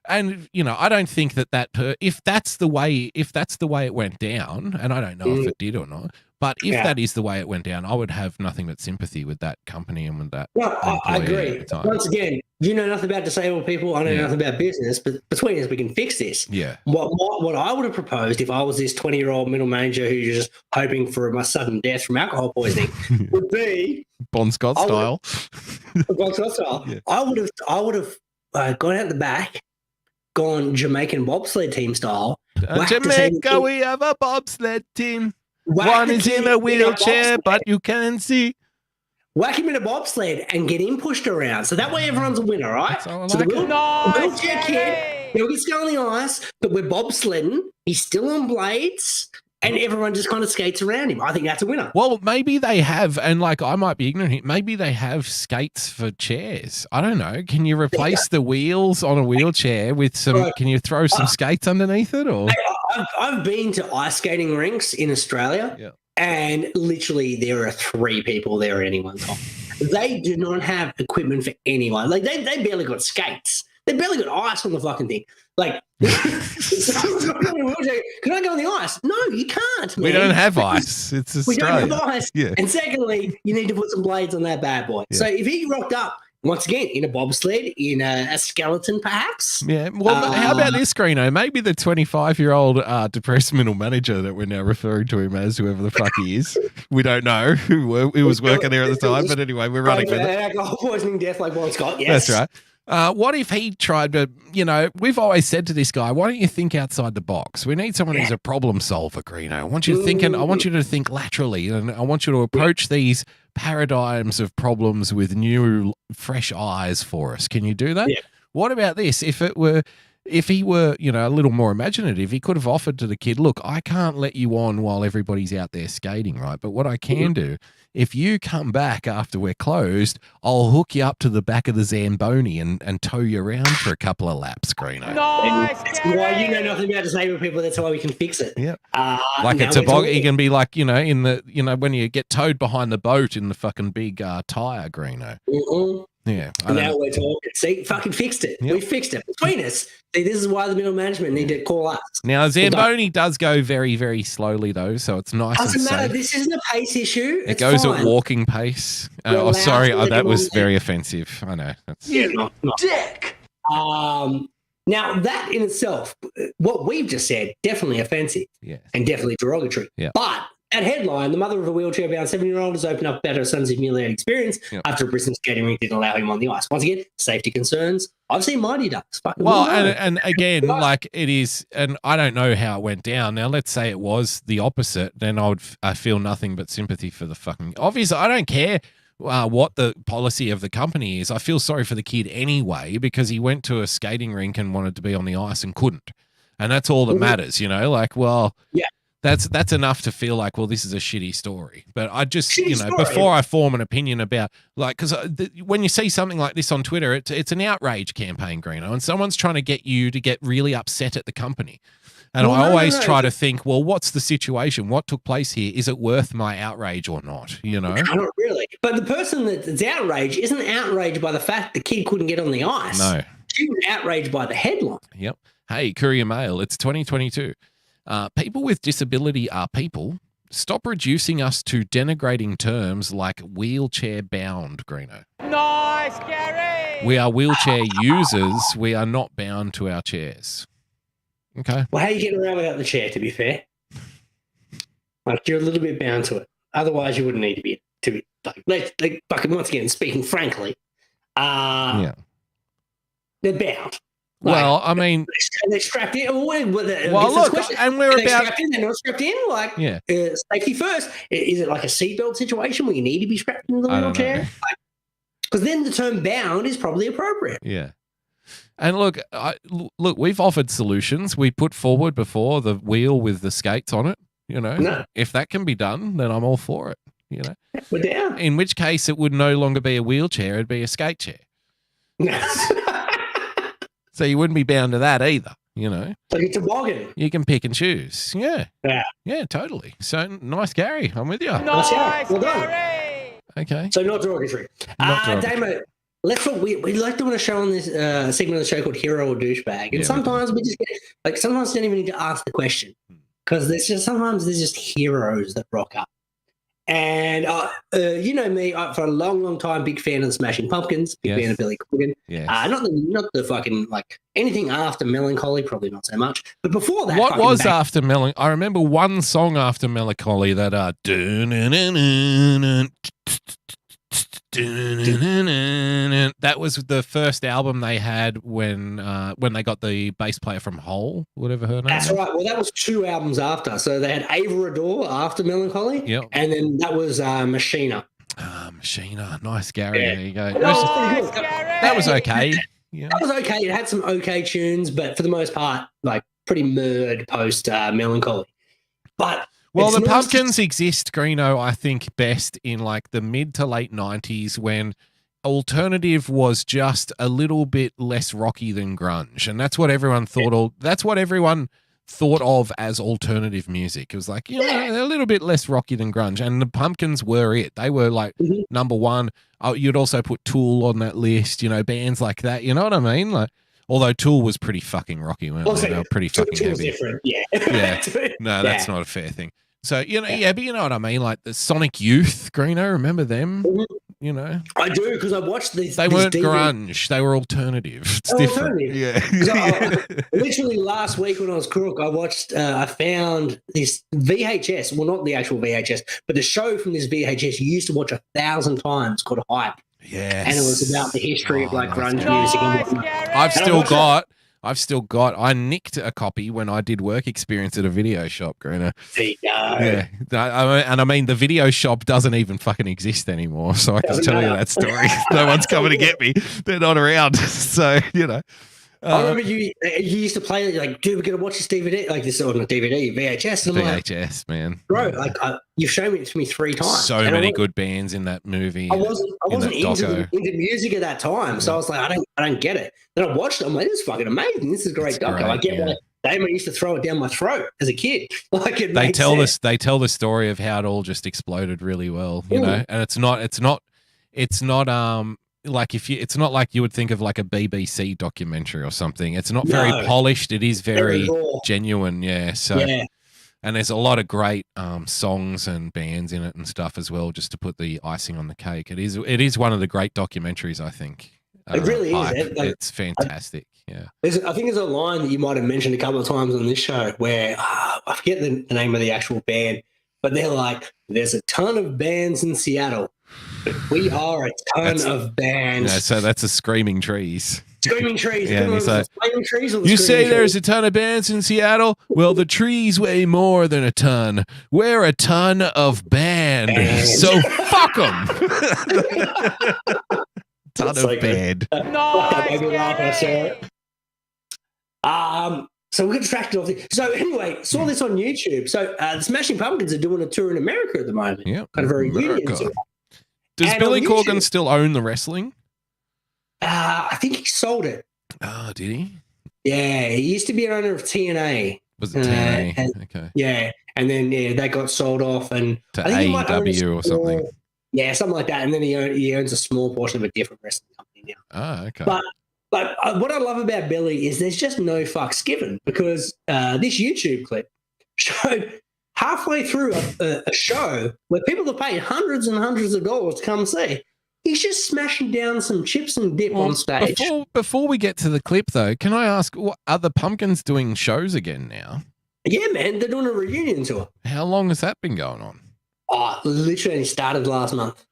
And I don't think if that's the way it went down, and I don't know if it did or not, but if that is the way it went down, I would have nothing but sympathy with that company and with that. No, I employee agree. at the time. Once again, you know nothing about disabled people. I know nothing about business, but between us, we can fix this. Yeah. What I would have proposed if I was this 20-year-old middle manager who's just hoping for my sudden death from alcohol poisoning would be Bon Scott style. Bon Scott style. Yeah. I would have gone out the back, gone Jamaican bobsled team style. Jamaica, we have a bobsled team. One is in a wheelchair, but you can see. Whack him in a bobsled and get him pushed around. So that way everyone's a winner, right? So the wheelchair kid, he'll get stuck on the ice, but we're bobsledding. He's still on blades, and everyone just kind of skates around him. I think that's a winner. Well, maybe they have, and like, I might be ignorant here, maybe they have skates for chairs. I don't know. Can you replace the wheels on a wheelchair with some, can you throw some skates underneath it? Or I've been to ice skating rinks in Australia, and literally there are 3 people there at any one time. They do not have equipment for anyone. Like, they barely got skates. They barely got ice on the fucking thing. Like, can I go on the ice? No, you can't, man. We don't have ice. It's Australia. We don't have ice. Yeah. And secondly, you need to put some blades on that bad boy. Yeah. So if he rocked up, once again, in a bobsled, in a skeleton, perhaps. Yeah. Well, how about this, Greeno? Maybe the 25-year-old depressed middle manager that we're now referring to him as, whoever the fuck he is. We don't know who was working there at the time, but anyway, we're running with it. Alcohol poisoning death like Bon Scott, yes. That's right. What if he tried to, we've always said to this guy, why don't you think outside the box? We need someone who's a problem solver, Greeno. I want you to think, I want you to think laterally, and I want you to approach these paradigms of problems with new, fresh eyes for us. Can you do that? Yeah. What about this? If he were, a little more imaginative, he could have offered to the kid, look, I can't let you on while everybody's out there skating, right? But what I can do, if you come back after we're closed, I'll hook you up to the back of the Zamboni and tow you around for a couple of laps, Greeno. Nice, That's why you know nothing about disabled people. That's why we can fix it. Yeah. Like a toboggan, he can be like, in the, when you get towed behind the boat in the fucking big tire, Greeno. Mm-hmm. Yeah. Now we're talking. See, fucking fixed it. Yep. We fixed it. Between us, see, this is why the middle management need to call us. Now, Zamboni does go very, very slowly, though, so it's nice Doesn't and matter. safe. This isn't a pace issue. It goes at walking pace. You're allowed Sorry, to let that him was on very offensive. I know. That's, not dick. Now, that in itself, what we've just said, definitely offensive and definitely derogatory. Yeah. But that headline, the mother of a wheelchair-bound 7-year-old has opened up about her son's humiliating experience after a Brisbane skating rink didn't allow him on the ice. Once again, safety concerns. I've seen Mighty Ducks. Well, and again, like it is, and I don't know how it went down. Now, let's say it was the opposite, then I feel nothing but sympathy for the fucking. Obviously, I don't care what the policy of the company is. I feel sorry for the kid anyway because he went to a skating rink and wanted to be on the ice and couldn't, and that's all that matters, Like, well, yeah. That's enough to feel like, well, this is a shitty story. But I just, before I form an opinion about, like, because when you see something like this on Twitter, it's an outrage campaign, Greeno, and someone's trying to get you to get really upset at the company. And I always try to think, well, what's the situation? What took place here? Is it worth my outrage or not? Not really. But the person that's outraged isn't outraged by the fact the kid couldn't get on the ice. No. She was outraged by the headline. Yep. Hey, Courier Mail, it's 2022. People with disability are people. Stop reducing us to denigrating terms like wheelchair bound, Greeno. Nice, Gary. We are wheelchair users. We are not bound to our chairs. Okay. Well, how are you getting around without the chair, to be fair? Like, you're a little bit bound to it. Otherwise, you wouldn't need to be. Like fucking, once again, speaking frankly, they're bound. Well, I mean, they're strapped in. Well, look, and we're about strapped in. They're not strapped in. Like, safety first. Is it like a seatbelt situation where you need to be strapped in the wheelchair? Because then the term "bound" is probably appropriate. Yeah. And look, we've offered solutions. We put forward before the wheel with the skates on it. If that can be done, then I'm all for it. We're down. In which case, it would no longer be a wheelchair; it'd be a skate chair. So you wouldn't be bound to that either, Like a toboggan. You can pick and choose. Yeah. Yeah, totally. So nice, Gary. I'm with you. Nice, well Gary. Okay. So not derogatory. Damo, let's talk. We like doing a show on this segment of the show called Hero or Douchebag. And sometimes we just get, sometimes you don't even need to ask the question because sometimes there's just heroes that rock up. And you know me, for a long, long time, big fan of the Smashing Pumpkins, big fan of Billy Corgan. Yes. Not the fucking, like, anything after Melancholy, probably not so much. But before that, what was after Melancholy? I remember one song after Melancholy that that was the first album they had when they got the bass player from Hole, whatever her name. That's right. Well, that was 2 albums after. So they had Ava Adore after Melancholy. Yep. And then that was Machina. Machina. Nice, Gary. Yeah. There you go. Nice, Gary. That was okay. Yeah. That was okay. It had some okay tunes, but for the most part, like, pretty murd post Melancholy. But well, the Pumpkins exist, Greeno, I think, best in like the mid to late 90s when alternative was just a little bit less rocky than grunge. And that's what everyone thought. That's what everyone thought of as alternative music. It was like, a little bit less rocky than grunge. And the Pumpkins were it. They were like number one. Oh, you'd also put Tool on that list, bands like that. You know what I mean? Like, although Tool was pretty fucking rocky, weren't they? They were pretty fucking heavy. Different. Yeah. No, that's not a fair thing. So, but you know what I mean? Like the Sonic Youth, Greeno, remember them? I do, because I watched these. They weren't grunge. They were alternative. It's different. Yeah. Literally last week when I was crook, I found this VHS. Well, not the actual VHS, but the show from this VHS you used to watch 1,000 times called Hype. Yes. and it was about the history of like nice. grunge music. And whatnot. I've still got. I nicked a copy when I did work experience at a video shop, Greeno. There you go. Yeah, I mean the video shop doesn't even fucking exist anymore, so I can tell you that story. No one's coming to get me; they're not around. So I remember you used to play like, dude, we're gonna watch this DVD, like this on a DVD, VHS. And I'm VHS, man, bro, like you've shown it to me 3 times. So many good bands in that movie. I wasn't into music at that time, so I was like, I don't get it. Then I watched it. I'm like, this is fucking amazing. This is a great doco. I get why Damon used to throw it down my throat as a kid. Like they tell the story of how it all just exploded really well, you know. And it's not like it's not like you would think of like a BBC documentary or something. It's not very polished. It is very genuine, yeah. So, and there's a lot of great songs and bands in it and stuff as well, just to put the icing on the cake. It is one of the great documentaries, I think. It really is. It's fantastic. Yeah. I think there's a line that you might have mentioned a couple of times on this show where I forget the name of the actual band, but they're like, there's a ton of bands in Seattle, but we are a ton of bands. Yeah, so that's a Screaming Trees. Screaming Trees. Yeah, Screaming Trees you say there's a ton of bands in Seattle? Well, the trees weigh more than a ton. We're a ton of band. So fuck them. Ton of band. So we got distracted off. So anyway, saw this on YouTube. So the Smashing Pumpkins are doing a tour in America at the moment. Yeah, kind of a reunion tour. Does Billy Corgan still own the wrestling? I think he sold it. Oh, did he? Yeah, he used to be an owner of TNA. Was it TNA? Okay. Yeah, and then they got sold off and to AEW or something. Yeah, something like that. And then he owns a small portion of a different wrestling company now. Oh, okay. But what I love about Billy is there's just no fucks given, because this YouTube clip showed halfway through a show where people are paying hundreds and hundreds of dollars to come see. He's just smashing down some chips and dip on stage. Before we get to the clip, though, can I ask, are the Pumpkins doing shows again now? Yeah, man, they're doing a reunion tour. How long has that been going on? Oh, literally started last month.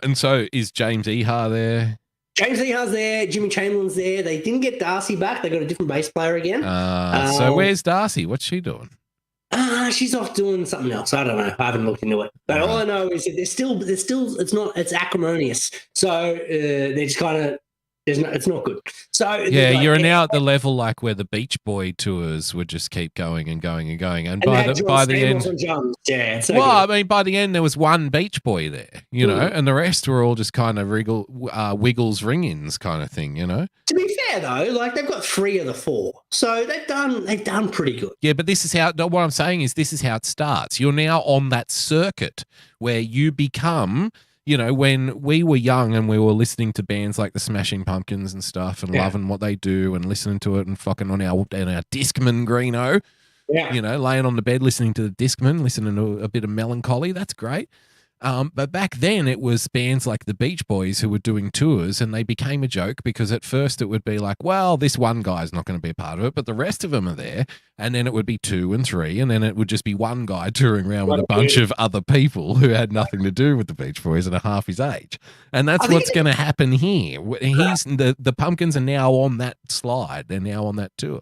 And so is James Ehar there? James Ehar's there. Jimmy Chamberlain's there. They didn't get Darcy back. They got a different bass player again. So where's Darcy? What's she doing? She's off doing something else. I don't know. I haven't looked into it. But all I know is that it's acrimonious. So they're just kind of, it's not good. So yeah, you're now at the level like where the Beach Boy tours would just keep going and going and going. And by the end, I mean, by the end there was one Beach Boy there, you know, and the rest were all just kind of Wiggles ring-ins kind of thing, you know. To be fair though, like they've got 3 of the 4, so they've done pretty good. Yeah, but this is how. What I'm saying is, this is how it starts. You're now on that circuit where you become. You know, when we were young and we were listening to bands like the Smashing Pumpkins and stuff and loving what they do and listening to it and fucking on our Discman, Greeno, you know, laying on the bed listening to the Discman, listening to a bit of Melancholy, that's great. But back then it was bands like the Beach Boys who were doing tours, and they became a joke because at first it would be like, well, this one guy's not going to be a part of it, but the rest of them are there. And then it would be 2 and 3, and then it would just be one guy touring around with a bunch of other people who had nothing to do with the Beach Boys and are half his age. And that's what's going to happen here. The Pumpkins are now on that slide. They're now on that tour.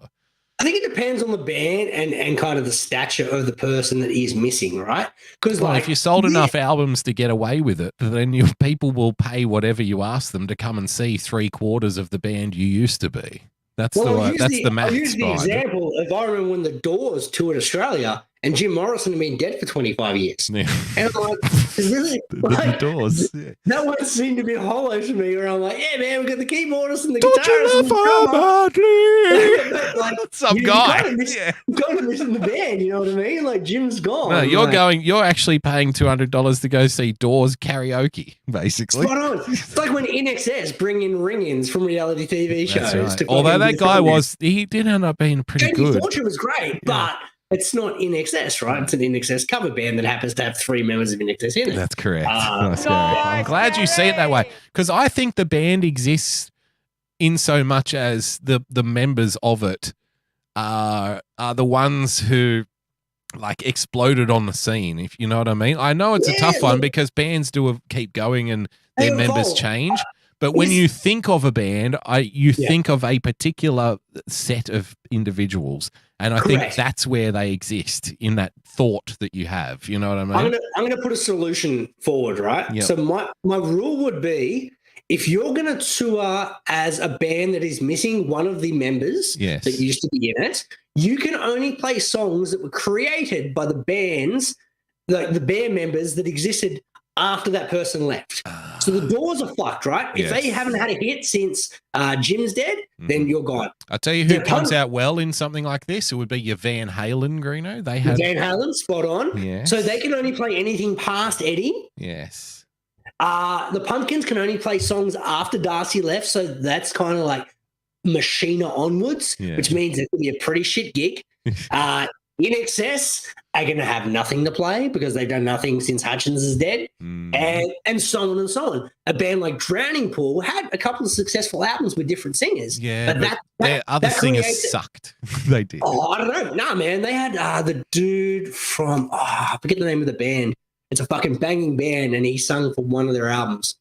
I think it depends on the band and kind of the stature of the person that is missing, right? Because if you sold enough albums to get away with it, then your people will pay whatever you ask them to come and see 3/4 of the band you used to be. That's the maths. I'll use the example if I remember when the Doors toured Australia and Jim Morrison had been dead for 25 years. Yeah. And I'm like, really? The Doors. Yeah. That one seemed to be hollow to me where I'm like, yeah, man, we've got the keyboardist and the Don't guitarist and the drummer. Some guy. You've got to miss in the band, you know what I mean? Like Jim's gone. No, you're actually paying $200 to go see Doors karaoke, basically. Spot on. It's like when NXS bring in ring-ins from reality TV shows. Right. Although that guy he did end up being pretty good. Fortune was great, but it's not NXS, right? It's an NXS cover band that happens to have 3 members of NXS in it. That's correct. I'm glad you see it that way, because I think the band exists in so much as the members of it are the ones who like exploded on the scene, if you know what I mean. I know it's a tough one because bands keep going and their members change. But when you think of a band, you think of a particular set of individuals, and I think that's where they exist in that thought that you have. You know what I mean? I'm gonna put a solution forward, right? Yep. So my rule would be, if you're going to tour as a band that is missing one of the members that used to be in it, you can only play songs that were created by the bands, like the band members that existed after that person left. So the Doors are fucked, right? If they haven't had a hit since Jim's dead, then you're gone. I'll tell you who comes out well in something like this. It would be your Van Halen, Greeno. They had Van Halen, spot on. Yes. So they can only play anything past Eddie. Yes. The Pumpkins can only play songs after Darcy left, so that's kind of like Machina onwards, which means it could be a pretty shit gig. In Excess are going to have nothing to play because they've done nothing since Hutchins is dead, and so on and so on. A band like Drowning Pool had a couple of successful albums with different singers. Yeah, but their other singers sucked. They did. Oh, I don't know. Nah, man, they had the dude from I forget the name of the band. It's a fucking banging band, and he sung for one of their albums.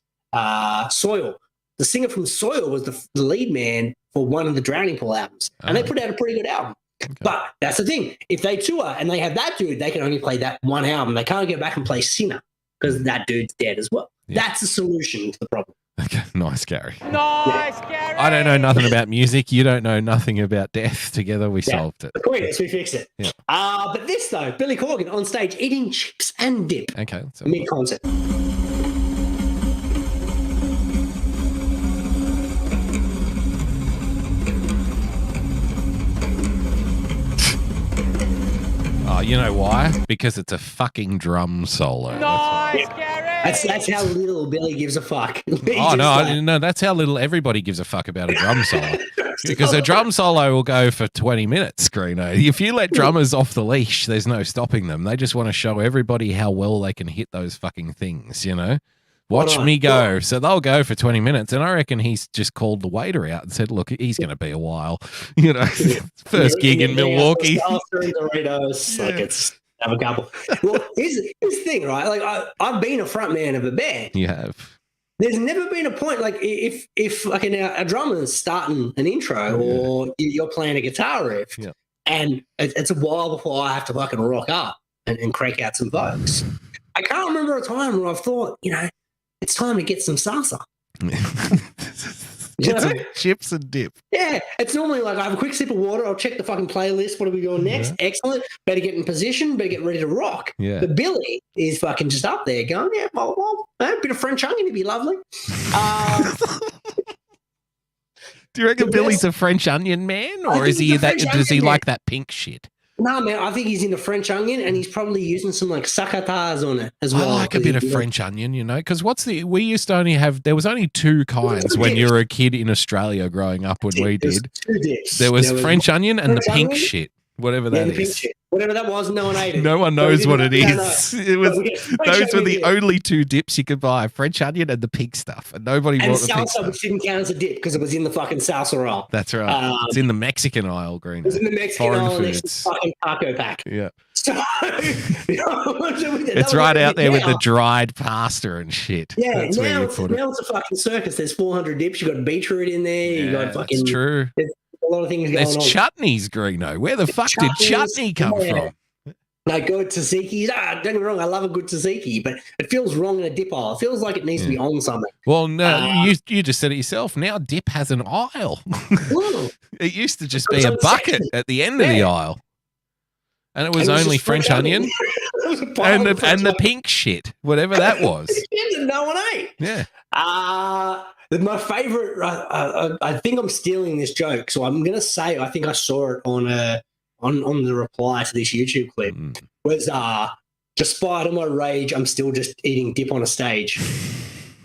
Soil. The singer from Soil was the lead man for one of the Drowning Pool albums, and they put out a pretty good album. Okay. But that's the thing. If they tour and they have that dude, they can only play that one album. They can't go back and play Sinner because that dude's dead as well. Yeah. That's the solution to the problem. Okay, nice, Gary. Nice, Gary. I don't know nothing about music. You don't know nothing about death. Together we solved it. The point is we fixed it. Yeah. But this, though, Billy Corgan on stage eating chips and dip. Okay. Mid-concert. Oh, you know why? Because it's a fucking drum solo. Nice, Gary. That's how little Billy gives a fuck. No, that's how little everybody gives a fuck about a drum solo. Because a drum solo will go for 20 minutes, Greeno. If you let drummers off the leash, there's no stopping them. They just want to show everybody how well they can hit those fucking things, you know? Watch me go. So they'll go for 20 minutes. And I reckon he's just called the waiter out and said, look, he's going to be a while. You know, first gig in Milwaukee. Doritos, like it's have a couple. Well, here's the thing, right? Like I've been a front man of a band. You have. There's never been a point, like if like a drummer's starting an intro or you're playing a guitar riff and it's a while before I have to fucking rock up and crank out some vocals. I can't remember a time where I've thought, you know, it's time to get some salsa. Get some chips and dip. Yeah, it's normally like I have a quick sip of water. I'll check the fucking playlist. What are we doing next? Excellent. Better get in position. Better get ready to rock. Yeah. But Billy is fucking just up there going, well, a bit of French onion would be lovely. Do you reckon Billy's a French onion man, or is he that? Does he like that pink shit? No, man, I think he's into French onion, and he's probably using some like succotash on it as well. I like a bit of French onion, you know, because we used to only have, there was only two kinds when you were a kid in Australia growing up when we did. Two dips. There was French onion and the pink shit, whatever that the pink is. shit. Whatever that was, no one ate it. No one knows what it is. It was those were the dip. only two dips you could buy: French onion and the pink stuff, and nobody bought the pink salsa, stuff. which didn't count as a dip because it was in the fucking salsa roll. That's right. It's in the Mexican aisle, Green. It was in the Mexican aisle next to the fucking taco pack. Yeah. So, it's right out there with the dried pasta and shit. Yeah, that's now, where you put it. Now it's a fucking circus. There's 400 dips. You got beetroot in there. You got fucking. That's true. There's a lot of things going There's on. chutneys, Greeno. Where the fuck did chutney come from? Like good tzatziki's. Don't get me wrong, I love a good tzatziki, but it feels wrong in a dip aisle. It feels like it needs to be on something. Well, no, you just said it yourself. Now dip has an aisle. It used to just be a bucket at the end of the aisle. And it was only French onion and the pink shit, whatever that was. No one ate. Yeah. My favorite, I think I'm stealing this joke, so I'm going to say I think I saw it on the reply to this YouTube clip, was despite all my rage, I'm still just eating dip on a stage.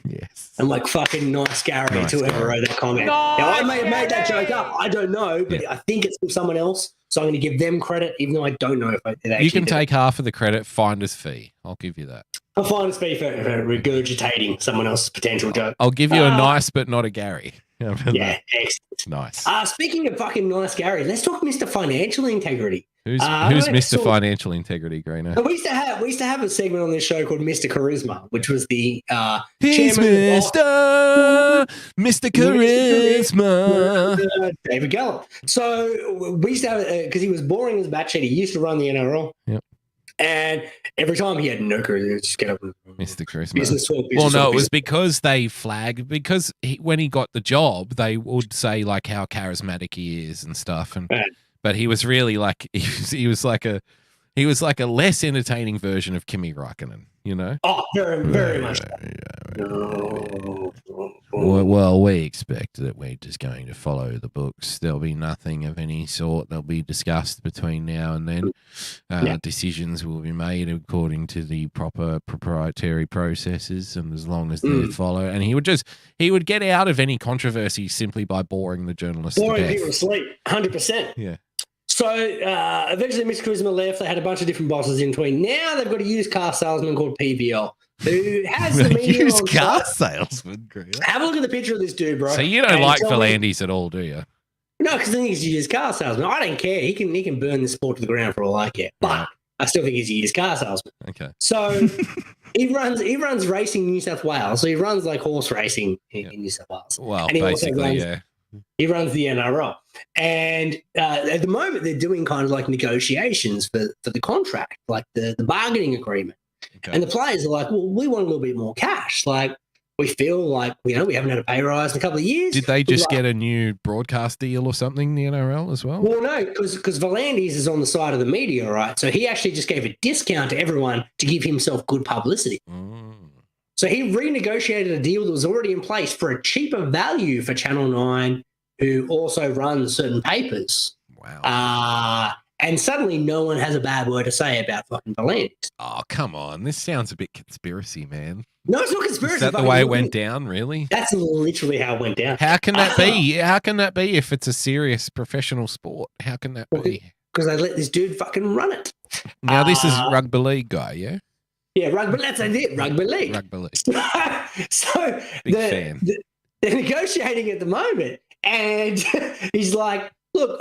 Yes. I'm like, fucking nice, Gary, to whoever wrote that comment. Nice, now, I may have made that joke up. I don't know, but I think it's from someone else. So I'm going to give them credit, even though I don't know if they actually You can did take half of the credit, finder's fee. I'll give you that. I'll find a fee for regurgitating someone else's potential joke. I'll give you a nice, but not a Gary. Yeah, excellent. Nice. Speaking of fucking nice, Gary, let's talk Mr. Financial Integrity. Who's Mr. Financial Integrity, Greeno? We used to have a segment on this show called Mr. Charisma, which was the He's chairman Mr. Charisma. David Gallup. So we used to have because he was boring as batshit. He used to run the NRL. Yep. And every time he had no charisma, just get up and Mr. Charisma. business talk. It was because they flagged when he got the job, they would say like how charismatic he is and stuff, and but he was really like he was like a less entertaining version of Kimi Räikkönen, you know? Oh, very, very much. Well, we expect that we're just going to follow the books. There'll be nothing of any sort that'll be discussed between now and then. Decisions will be made according to the proper proprietary processes, and as long as they're followed. And he would get out of any controversy simply by boring the journalists. Boring people to sleep, 100%. Yeah. So eventually Mr. Charisma left. They had a bunch of different bosses in between. Now they've got a used car salesman called PVL who has the media used on car site. salesman. Have a look at the picture of this dude, bro. So you don't like Volandis at all, do you? No, because I think he's a used car salesman. I don't care. He can burn the sport to the ground for all I care. But I still think he's a used car salesman. Okay. So he runs racing in New South Wales. So he runs like horse racing in New South Wales. Well, and he basically, He runs the NRL. And at the moment, they're doing kind of like negotiations for the contract, like the bargaining agreement. Okay. And the players are like, well, we want a little bit more cash. Like, we feel like, we haven't had a pay rise in a couple of years. Did they just get a new broadcast deal or something, the NRL as well? Well, no, because Volandis is on the side of the media, right? So he actually just gave a discount to everyone to give himself good publicity. So he renegotiated a deal that was already in place for a cheaper value for Channel 9, who also runs certain papers. Wow. And suddenly no one has a bad word to say about fucking Volandis. Oh, come on. This sounds a bit conspiracy, man. No, it's not conspiracy. Is that the way it went down, really? That's literally how it went down. How can that be? How can that be if it's a serious professional sport? How can that be? Because they let this dude fucking run it. Now, this is rugby league guy, yeah? Yeah, rugby. That's it. Rugby league. Rugby league. So big fan. They're negotiating at the moment, and he's like, "Look,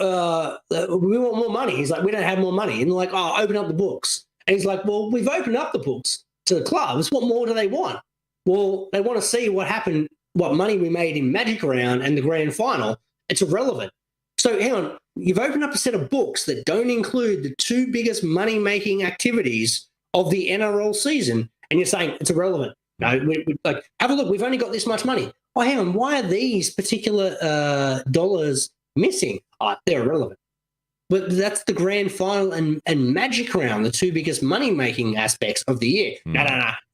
we want more money." He's like, "We don't have more money," and they're like, "Oh, open up the books." And he's like, "Well, we've opened up the books to the clubs. What more do they want?" Well, they want to see what happened, what money we made in Magic Round and the grand final. It's irrelevant. So hang on, you've opened up a set of books that don't include the two biggest money-making activities of the NRL season, and you're saying it's irrelevant. No, we like, have a look. We've only got this much money. Oh, hang on. Why are these particular dollars missing? Oh, they're irrelevant. But that's the grand final and Magic Round, the two biggest money-making aspects of the year. No.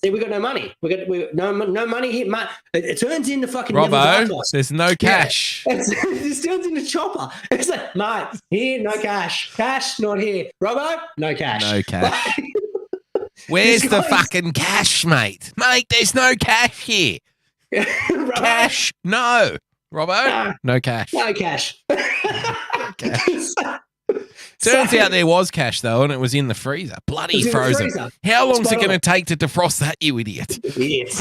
See, we got no money. We got no money here. It turns into fucking Robbo, there's no cash. Yeah. It turns into chopper. It's like, mate, here, no cash. Cash, not here. Robbo, no cash. No cash. Where's the fucking cash, mate? Mate, there's no cash here. Cash, no. Robbo, no cash. No cash. Cash. Turns out there was cash, though, and it was in the freezer. Bloody frozen. How long is it going to take to defrost that, you idiot? Yes.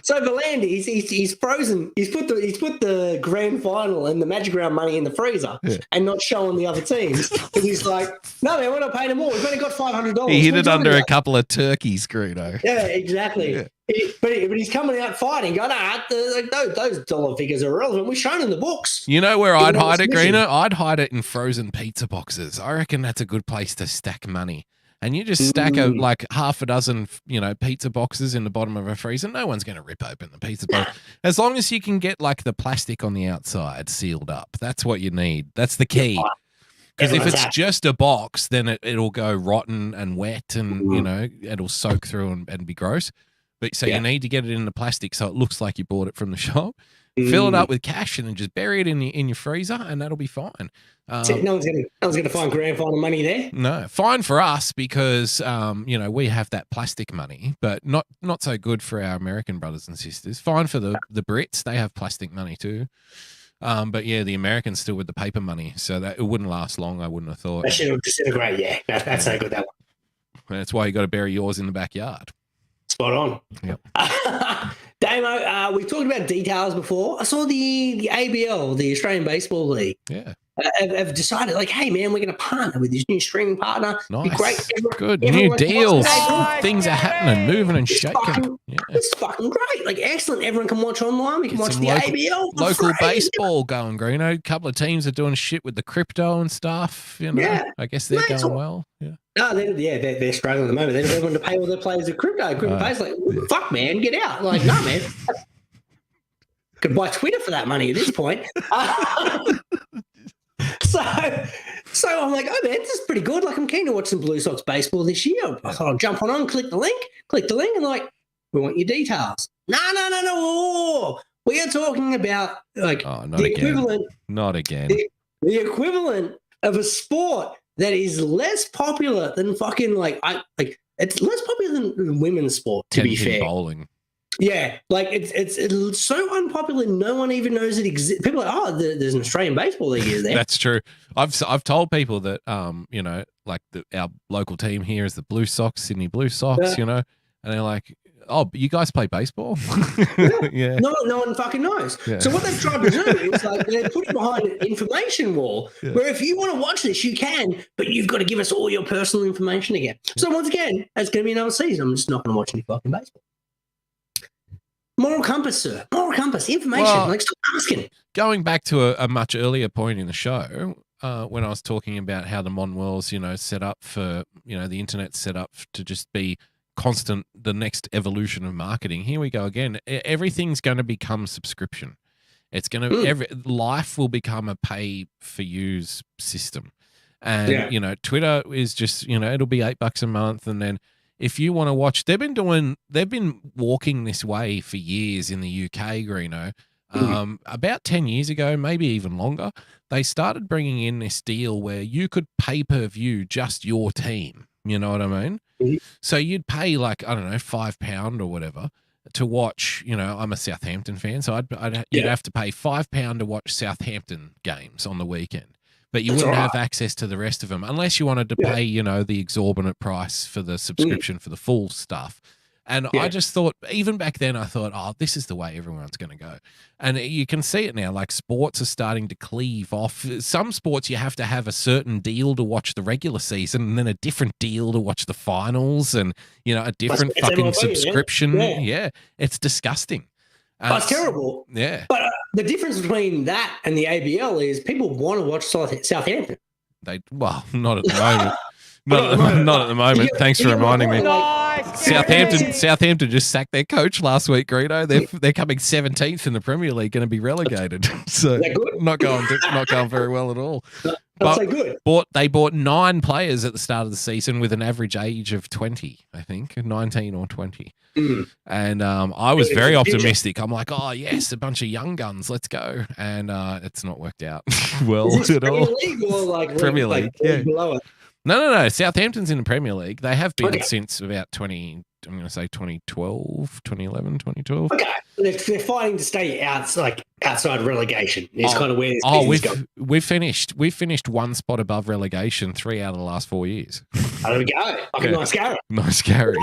So Volandis, he's frozen. He's put the grand final and the Magic Round money in the freezer and not showing the other teams. And he's like, no, man, we're not paying them more. We've only got $500. He hid it under a couple of turkeys, Greeno. Yeah, exactly. Yeah. But he's coming out fighting, going, those dollar figures are irrelevant. We've shown in the books. You know where I'd hide it, Greeno? I'd hide it in frozen pizza boxes. I reckon that's a good place to stack money. And you just stack like half a dozen, pizza boxes in the bottom of a freezer. No one's going to rip open the pizza box. As long as you can get like the plastic on the outside sealed up. That's what you need. That's the key. Because if it's just a box, then it'll go rotten and wet and, it'll soak through and be gross. But so you need to get it in the plastic so it looks like you bought it from the shop. Fill it up with cash and then just bury it in your freezer, and that'll be fine. No one's gonna find grand final money there. No, fine for us because we have that plastic money, but not so good for our American brothers and sisters. Fine for the Brits; they have plastic money too. But yeah, the Americans still with the paper money, so that it wouldn't last long. I wouldn't have thought. That should disintegrate. Yeah, that's no good. That one. That's why you got to bury yours in the backyard. Spot on. Yep. Damo, we've talked about details before. I saw the ABL, the Australian Baseball League. Yeah. have decided, like, hey, man, we're going to partner with this new streaming partner. Be Nice. great. Good. everyone New can deals. watch it. Things are happening, moving and shaking. Yeah. It's fucking great. Like, excellent. Everyone can watch online. We can Get watch some the ABL. for local free. baseball going, Greeno. A couple of teams are doing shit with the crypto and stuff. You know, Yeah. I guess they're Mate, going well. Yeah. No, they're struggling at the moment. They don't want to pay all their players with crypto. Crypto players like, fuck, man, get out. Like, no, man. Could buy Twitter for that money at this point. So I'm like, oh, man, this is pretty good. Like, I'm keen to watch some Blue Sox baseball this year. I thought I'll jump on, click the link, and like, we want your details. No. We are talking about, like, the equivalent. Not again. The equivalent of a sport that is less popular than fucking, it's less popular than women's sport, to be 10-pin fair. bowling. Yeah, like it's so unpopular, no one even knows it exists. People are like, oh, there's an Australian baseball league, is there? That's true. I've told people that you know, like our local team here is the Blue Sox, Sydney Blue Sox, you know, and they're like, oh, but you guys play baseball? Yeah. No one fucking knows. Yeah. So what they've tried to do is, like, they're putting behind an information wall where if you want to watch this, you can, but you've got to give us all your personal information again. So once again, it's going to be another season. I'm just not going to watch any fucking baseball. Moral compass, sir. Moral compass. Information. Well, like, stop asking. Going back to a much earlier point in the show, when I was talking about how the modern world's, you know, set up for, you know, the internet's set up to just be constant, the next evolution of marketing. Here we go again. Everything's going to become subscription. It's going to, life will become a pay for use system. And, you know, Twitter is just, you know, it'll be $8 a month. And then if you want to watch, they've been walking this way for years in the UK, Greeno. About 10 years ago, maybe even longer, they started bringing in this deal where you could pay per view just your team. You know what I mean? So you'd pay, like, I don't know, £5 or whatever to watch, you know, I'm a Southampton fan, so you'd have to pay £5 to watch Southampton games on the weekend. But you wouldn't have access to the rest of them unless you wanted to pay, you know, the exorbitant price for the subscription for the full stuff. And I just thought, even back then, I thought, oh, this is the way everyone's going to go. And you can see it now, like sports are starting to cleave off. Some sports you have to have a certain deal to watch the regular season and then a different deal to watch the finals and, you know, a different fucking MLB, subscription. Yeah, it's disgusting. It's terrible. Yeah. But the difference between that and the ABL is people want to watch Southampton. Not at the moment. Not at the moment. Thanks for reminding me. Southampton just sacked their coach last week, Greeno. They're coming 17th in the Premier League, going to be relegated. So not going very well at all. But they bought 9 players at the start of the season with an average age of 20, I think, 19 or 20. And I was very optimistic. I'm like, oh yes, a bunch of young guns, let's go. And it's not worked out well at all. Premier League or like Premier League, below it? No. Southampton's in the Premier League. They have been since about 2012, 2011, 2012. Okay, they're fighting to stay outside relegation. It's kind of where this business goes. We've finished one spot above relegation 3 out of the last 4 years. There we go. Nice Gary. Nice Gary.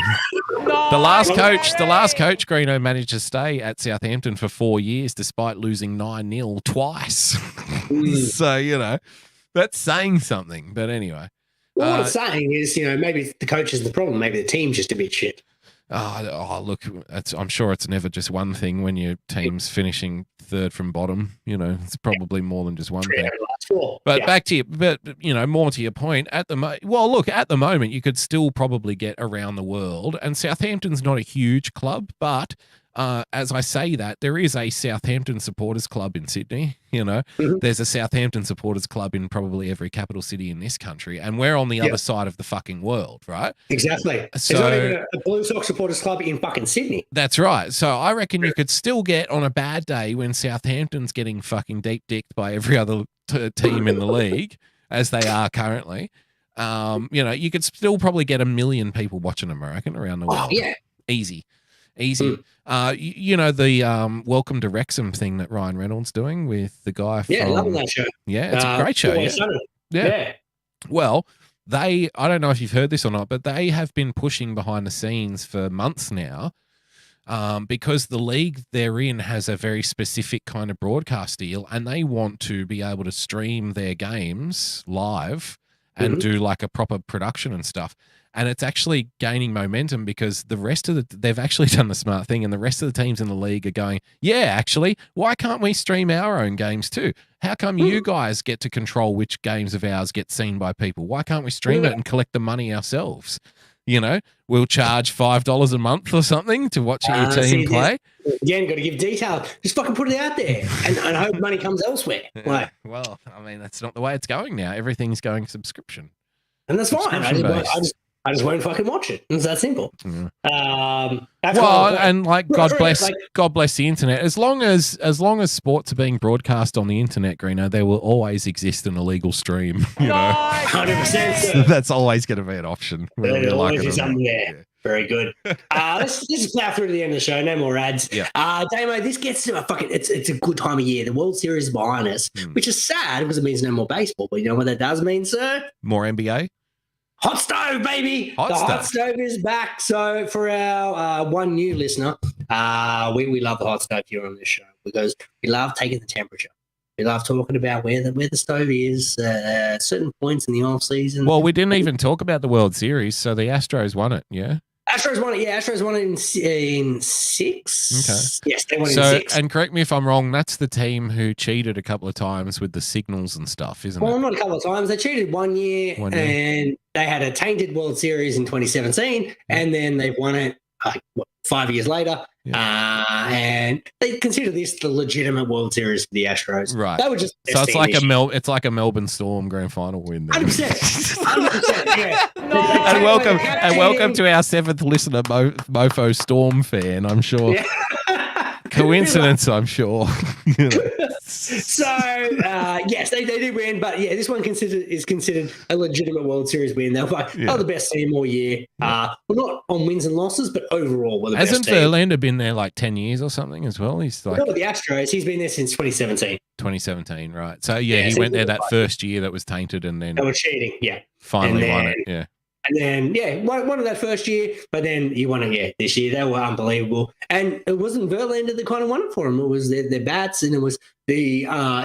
The last coach, Greeno, managed to stay at Southampton for 4 years despite losing 9-0 twice. So, you know, that's saying something. But anyway. Well, what it's saying is, you know, maybe the coach is the problem. Maybe the team's just a bit shit. Look, I'm sure it's never just one thing when your team's finishing third from bottom. You know, it's probably more than just one thing. But back to you know, more to your point. At the moment, you could still probably get around the world, and Southampton's not a huge club, but as I say that, there is a Southampton supporters club in Sydney. You know, there's a Southampton supporters club in probably every capital city in this country, and we're on the other side of the fucking world, right? Exactly. So, there's not even a Blue Sox supporters club in fucking Sydney. That's right. So I reckon you could still get on a bad day when Southampton's getting fucking deep-dicked by every other team in the league, as they are currently. You know, you could still probably get 1 million people watching them, I reckon, around the world. Oh, yeah. Easy. You know, the Welcome to Wrexham thing that Ryan Reynolds doing with the guy from... Yeah, loving that show. Yeah, it's a great show. Yeah. Well, I don't know if you've heard this or not, but they have been pushing behind the scenes for months now because the league they're in has a very specific kind of broadcast deal, and they want to be able to stream their games live and do like a proper production and stuff. And it's actually gaining momentum because the rest of they've actually done the smart thing, and the rest of the teams in the league are going, yeah, actually, why can't we stream our own games too? How come you guys get to control which games of ours get seen by people? Why can't we stream it and collect the money ourselves? You know, we'll charge $5 a month or something to watch your team play. Again, got to give detail. Just fucking put it out there and hope money comes elsewhere. Like, well, I mean, that's not the way it's going now. Everything's going subscription. And that's fine. I just won't fucking watch it. It's that simple. And like God bless the internet. As long as sports are being broadcast on the internet, Greeno, there will always exist an illegal stream. You know, 100%. That's always going to be an option. There'll always be something there. Yeah. Very good. Let's just plow through to the end of the show. No more ads. Yeah. Damo, this gets to it's a good time of year. The World Series is behind us, which is sad because it means no more baseball. But you know what that does mean, sir? More NBA. Hot stove, baby. Hot stove is back. So for our one new listener, we love the hot stove here on this show because we love taking the temperature. We love talking about where the stove is, certain points in the off season. Well, we didn't even talk about the World Series, so the Astros won it, yeah? Astros won it. Yeah, Astros won it in 6. Okay. Yes, they won it in 6. And correct me if I'm wrong, that's the team who cheated a couple of times with the signals and stuff, isn't it? Well, not a couple of times. They cheated one year, and they had a tainted World Series in 2017, and then they won it 5 years later. Yeah. And they consider this the legitimate World Series for the Astros. Right. They were just so it's like a Melbourne Storm grand final win. 100%. Yeah. And welcome to our 7th listener, Mofo Storm fan, I'm sure. Yeah. Coincidence, I'm sure. So yes, they did win, but yeah, this one is considered a legitimate World Series win. They're the best team all year. Well, not on wins and losses, but overall, we're the best team. Hasn't Verlander been there like 10 years or something as well? He's like not with the Astros. He's been there since 2017. 2017, right? So he went there that first year that was tainted, and then they were cheating. Yeah, finally won it. Yeah. And then, won it that first year, but then he won it, this year. They were unbelievable. And it wasn't Verlander that kind of won it for him. It was their bats, and it was the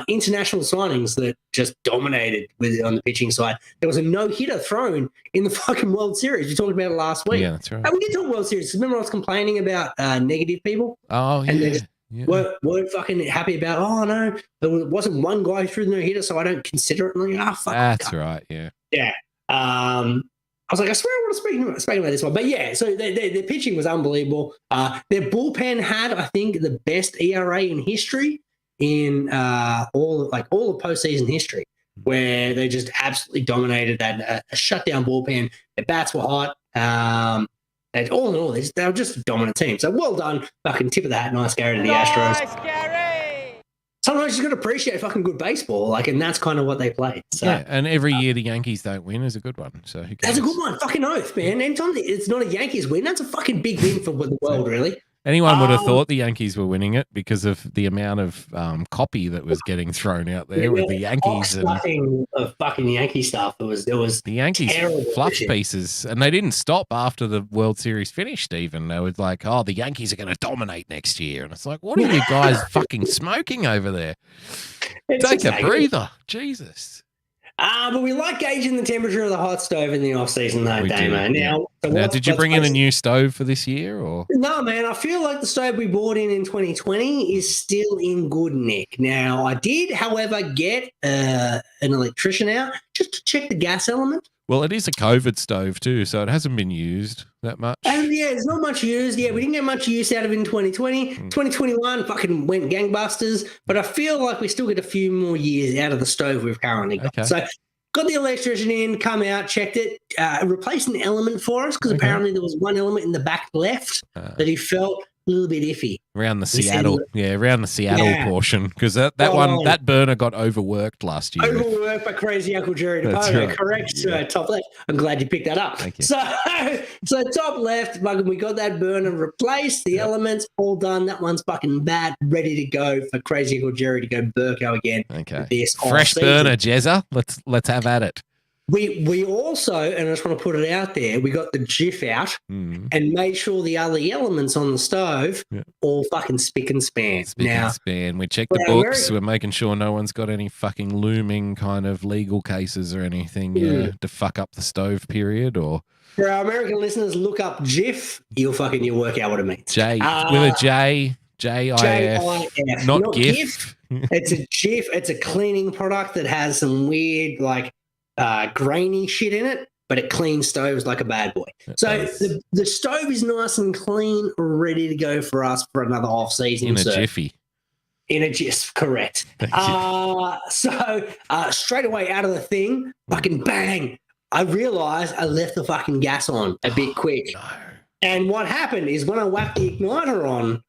international signings that just dominated on the pitching side. There was a no-hitter thrown in the fucking World Series. We talked about it last week. Yeah, that's right. And we did talk World Series. Remember I was complaining about negative people? Oh, yeah. And they just weren't fucking happy about, oh, no, there wasn't one guy who threw the no-hitter, so I don't consider it. And I'm like, fuck. That's right, yeah. Yeah. I was like, I swear I want to speak about this one. But yeah, so their pitching was unbelievable. Their bullpen had, I think, the best ERA in history in all of postseason history, where they just absolutely dominated that a shutdown bullpen. Their bats were hot. And all in all, they were just a dominant team. So well done. Fucking tip of the hat. Nice Gary to the Astros. Nice Gary. Sometimes you got to appreciate fucking good baseball, and that's kind of what they play. So. Yeah, and every year the Yankees don't win is a good one. So who cares? That's a good one. Fucking oath, man. Anytime it's not a Yankees win, that's a fucking big win for the world, really. Anyone would have thought the Yankees were winning it because of the amount of copy that was getting thrown out there with the Yankees and of fucking Yankee stuff. It was the Yankees fluff pieces, and they didn't stop after the World Series finished. Even they were like, "Oh, the Yankees are going to dominate next year," and it's like, "What are you guys fucking smoking over there? Take a breather, Jesus." But we like gauging the temperature of the hot stove in the off season, though, Damo. Now, did you bring in a new stove for this year, or no? Man, I feel like the stove we bought in 2020 is still in good nick. Now, I did, however, get an electrician out just to check the gas element. Well, it is a COVID stove too, so it hasn't been used that much. And yeah, it's not much used. Yeah, we didn't get much use out of it in 2020. 2021 fucking went gangbusters, but I feel like we still get a few more years out of the stove we've currently got. Okay. So got the electrician in, come out, checked it, replaced an element for us because apparently there was one element in the back left that he felt a little bit iffy. Around the Seattle, portion, because that burner got overworked last year. Overworked by crazy Uncle Jerry DePoto. Right. Correct, top left. I'm glad you picked that up. Thank you. So top left, we got that burner replaced, the elements all done. That one's fucking bad, ready to go for crazy Uncle Jerry to go Burko again. Okay. Fresh burner, Jezza. Let's have at it. We also, and I just want to put it out there, we got the jiff out and made sure the other elements on the stove all fucking spick and span. Now, span. We check the books. We're making sure no one's got any fucking looming kind of legal cases or anything to fuck up the stove period. Or for our American listeners, look up jiff. You'll work out what it means. J with a J. J-I-F, not GIF. It's a jiff. It's a cleaning product that has some weird grainy shit in it, but it cleans stoves like a bad boy. So the stove is nice and clean, ready to go for us for another off season. In a jiffy. In a jiff, correct. So straight away out of the thing, fucking bang, I realized I left the fucking gas on a bit quick. No. And what happened is when I whacked the igniter on,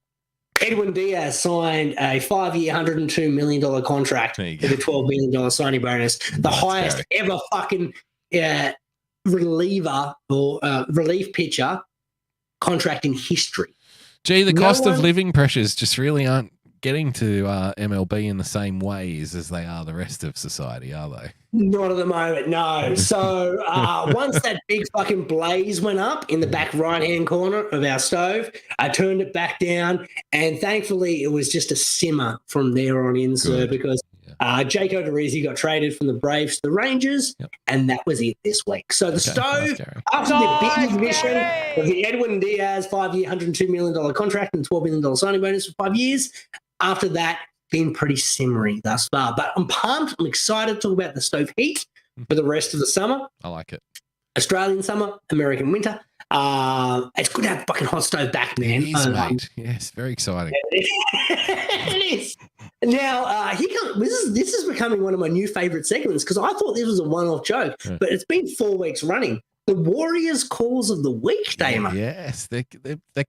Edwin Diaz signed a 5-year, $102 million contract with a $12 million signing bonus, the highest ever fucking reliever or relief pitcher contract in history. Gee, the cost of living pressures just really aren't getting to MLB in the same ways as they are the rest of society, are they? Not at the moment, no. So once that big fucking blaze went up in the back right-hand corner of our stove, I turned it back down, and thankfully it was just a simmer from there on in, sir, because Jake Odorizzi got traded from the Braves to the Rangers, and that was it this week. So the stove, after the big admission of the Edwin Diaz 5-year, $102 million contract and $12 million signing bonus for 5 years, after that, been pretty simmery thus far. But I'm pumped. I'm excited to talk about the stove heat for the rest of the summer. I like it. Australian summer, American winter. It's good to have fucking hot stove back, man. It is, mate. Yes, very exciting. It is. Now, this is becoming one of my new favourite segments because I thought this was a one-off joke, but it's been 4 weeks running. The Warriors calls of the week, Damo. Yes, they're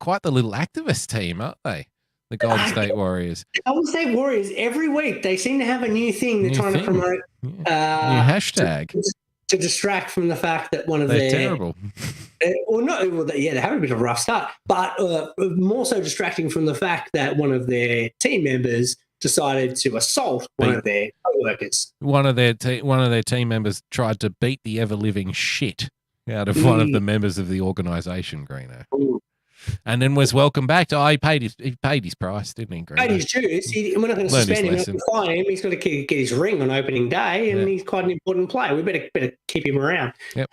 quite the little activist team, aren't they? The Golden State Warriors. Golden State Warriors, every week they seem to have a new thing they're trying to promote. New hashtag. To distract from the fact that one of They're terrible. They're having a bit of a rough start, but more so distracting from the fact that one of their team members decided to assault one of their co-workers. One of their team members tried to beat the ever-living shit out of one of the members of the organisation, Greeno. And then was welcomed back. He paid his price, didn't he? Greeno? Paid his dues. We're not going to suspend him. We're not going to fine him. He's got to get his ring on opening day, and he's quite an important player. We better keep him around. Yep.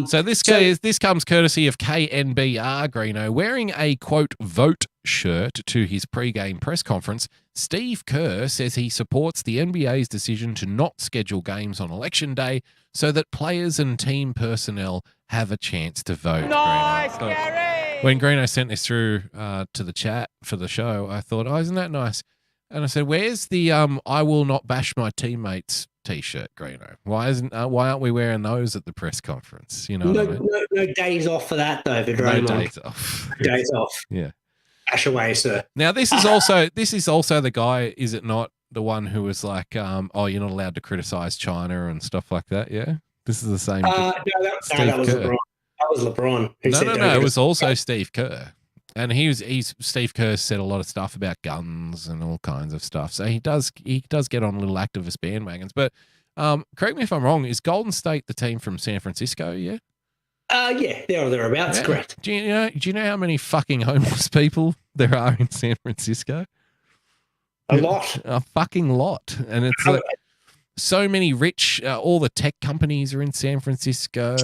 So this comes courtesy of KNBR, Greeno, wearing a quote vote shirt to his pre-game press conference. Steve Kerr says he supports the NBA's decision to not schedule games on election day so that players and team personnel have a chance to vote. Nice, Gary! When Greeno sent this through to the chat for the show, I thought, oh, isn't that nice? And I said, where's the I will not bash my teammates T-shirt, Greeno? Why aren't we wearing those at the press conference? You know, no days off for that though. For Draymond. No days off. Days off. Yeah. Bash away, sir. Now this is also the guy, is it not, the one who was like, oh, you're not allowed to criticize China and stuff like that? Yeah. This is the same. That was LeBron. That was LeBron. No. It was also Steve Kerr. And Steve Kerr said a lot of stuff about guns and all kinds of stuff. So he does get on little activist bandwagons. But correct me if I'm wrong, is Golden State the team from San Francisco, yeah? Yeah, there or thereabouts, correct. Do you know how many fucking homeless people there are in San Francisco? A lot. A fucking lot. And it's like so many rich, all the tech companies are in San Francisco.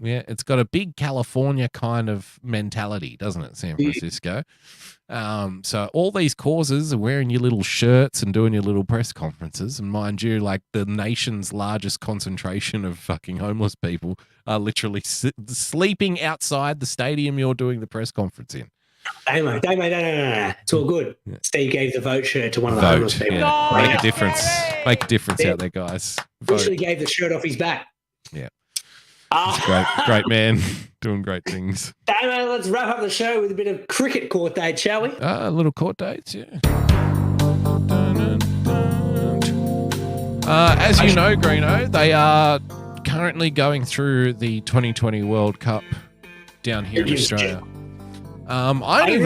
Yeah, it's got a big California kind of mentality, doesn't it, San Francisco? So all these causes are wearing your little shirts and doing your little press conferences. And mind you, like the nation's largest concentration of fucking homeless people are literally sleeping outside the stadium you're doing the press conference in. Damo, no. It's all good. Yeah. Steve gave the vote shirt to one of the homeless people. Yeah. Make a difference. Make a difference out there, guys. Literally gave the shirt off his back. Yeah. He's great man, doing great things. Damo, let's wrap up the show with a bit of cricket court date, shall we? A little court dates, yeah. As you know, Greeno, they are currently going through the 2020 World Cup down here in Australia. I only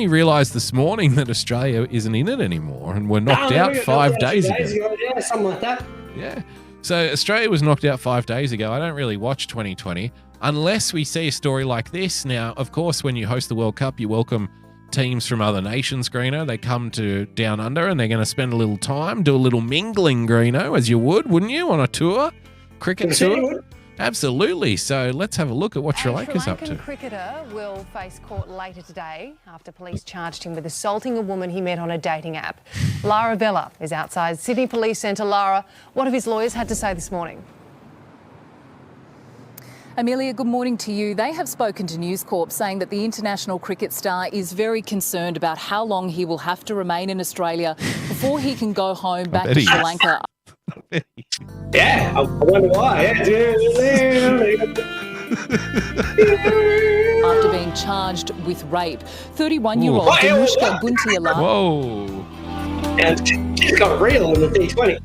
realised this morning that Australia isn't in it anymore, and we're knocked out 5 days ago. Yeah, something like that. Yeah. So Australia was knocked out 5 days ago. I don't really watch 2020 unless we see a story like this. Now, of course, when you host the World Cup, you welcome teams from other nations, Greeno. They come to Down Under and they're going to spend a little time, do a little mingling, Greeno, as you would, wouldn't you, on a tour? Cricket tour? Absolutely. So let's have a look at what Sri Lanka's up to. Sri Lankan cricketer will face court later today after police charged him with assaulting a woman he met on a dating app. Lara Vella is outside Sydney Police Centre. Lara, what have his lawyers had to say this morning? Amelia, good morning to you. They have spoken to News Corp saying that the international cricket star is very concerned about how long he will have to remain in Australia before he can go home back to Sri Lanka. Yeah, I wonder why. After being charged with rape. 31-year-old Danushka Guntiala. Whoa. And she's got real in the T20.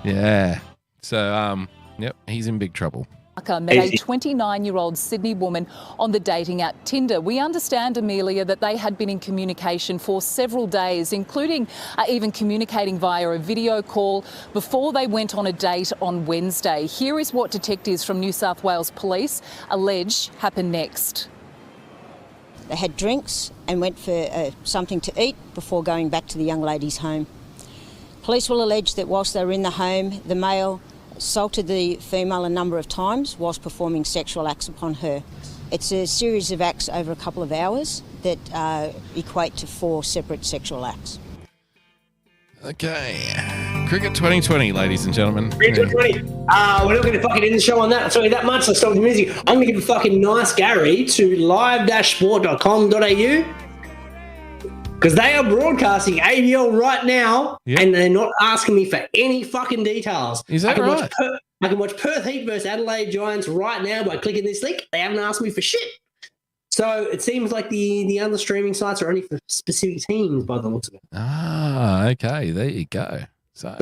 Yeah. So, yep, he's in big trouble. Met a 29-year-old Sydney woman on the dating app Tinder. We understand, Amelia, that they had been in communication for several days, including even communicating via a video call before they went on a date on Wednesday. Here is what detectives from New South Wales Police allege happened next. They had drinks and went for something to eat before going back to the young lady's home. Police will allege that whilst they were in the home, the male assaulted the female a number of times whilst performing sexual acts upon her. It's a series of acts over a couple of hours that equate to 4 separate sexual acts. Okay. Cricket 2020, ladies and gentlemen. Cricket 2020. We're not going to fucking end the show on that. I'll tell you that much. Let's stop the music. I'm going to give a fucking nice Gary to live-sport.com.au because they are broadcasting ABL right now, and they're not asking me for any fucking details. Is that right? I can watch Perth Heat versus Adelaide Giants right now by clicking this link. They haven't asked me for shit. So it seems like the other streaming sites are only for specific teams by the looks of it. Ah, okay. There you go. So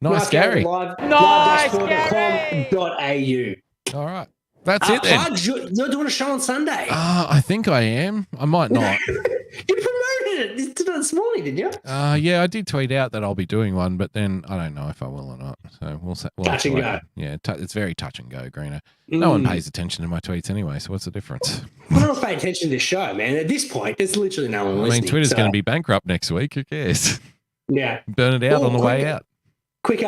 nice Gary. Live-sport.com.au. All right. That's it then. Pudge, you're doing a show on Sunday. I think I am. I might not. You promoted it this morning, didn't you? Yeah, I did tweet out that I'll be doing one, but then I don't know if I will or not. So we'll touch and go. Yeah, it's very touch and go, Greeno. No one pays attention to my tweets anyway, so what's the difference? No one's paying attention to this show, man. At this point, there's literally no one listening. I mean, Twitter's going to be bankrupt next week. Who cares? Yeah. Burn it out on the way out. Quick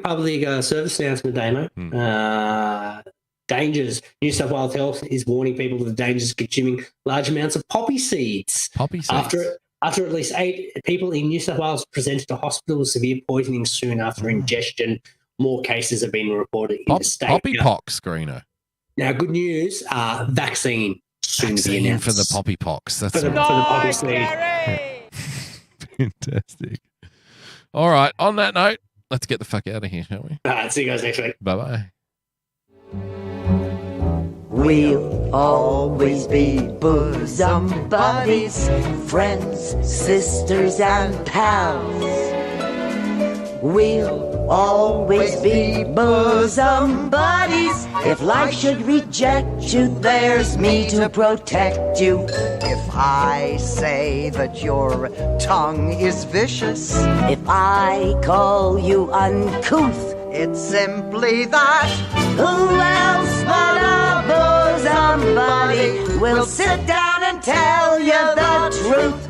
public service announcement, Damo. Dangers. New South Wales Health is warning people of the dangers of consuming large amounts of poppy seeds. Poppy seeds. After at least 8 people in New South Wales presented to hospital with severe poisoning soon after ingestion, more cases have been reported in the state. Poppy pox, Greeno. Now, good news, vaccine soon to be announced. For the poppy pox. That's for the poppy seed. Fantastic. All right, on that note, let's get the fuck out of here, shall we? All right, see you guys next week. Bye-bye. We'll always be bosom buddies, friends, sisters, and pals. We'll always be bosom buddies. If life should reject you, there's me to protect you. If I say that your tongue is vicious, if I call you uncouth, it's simply that. Who else but a bosom buddy will sit down and tell you the truth?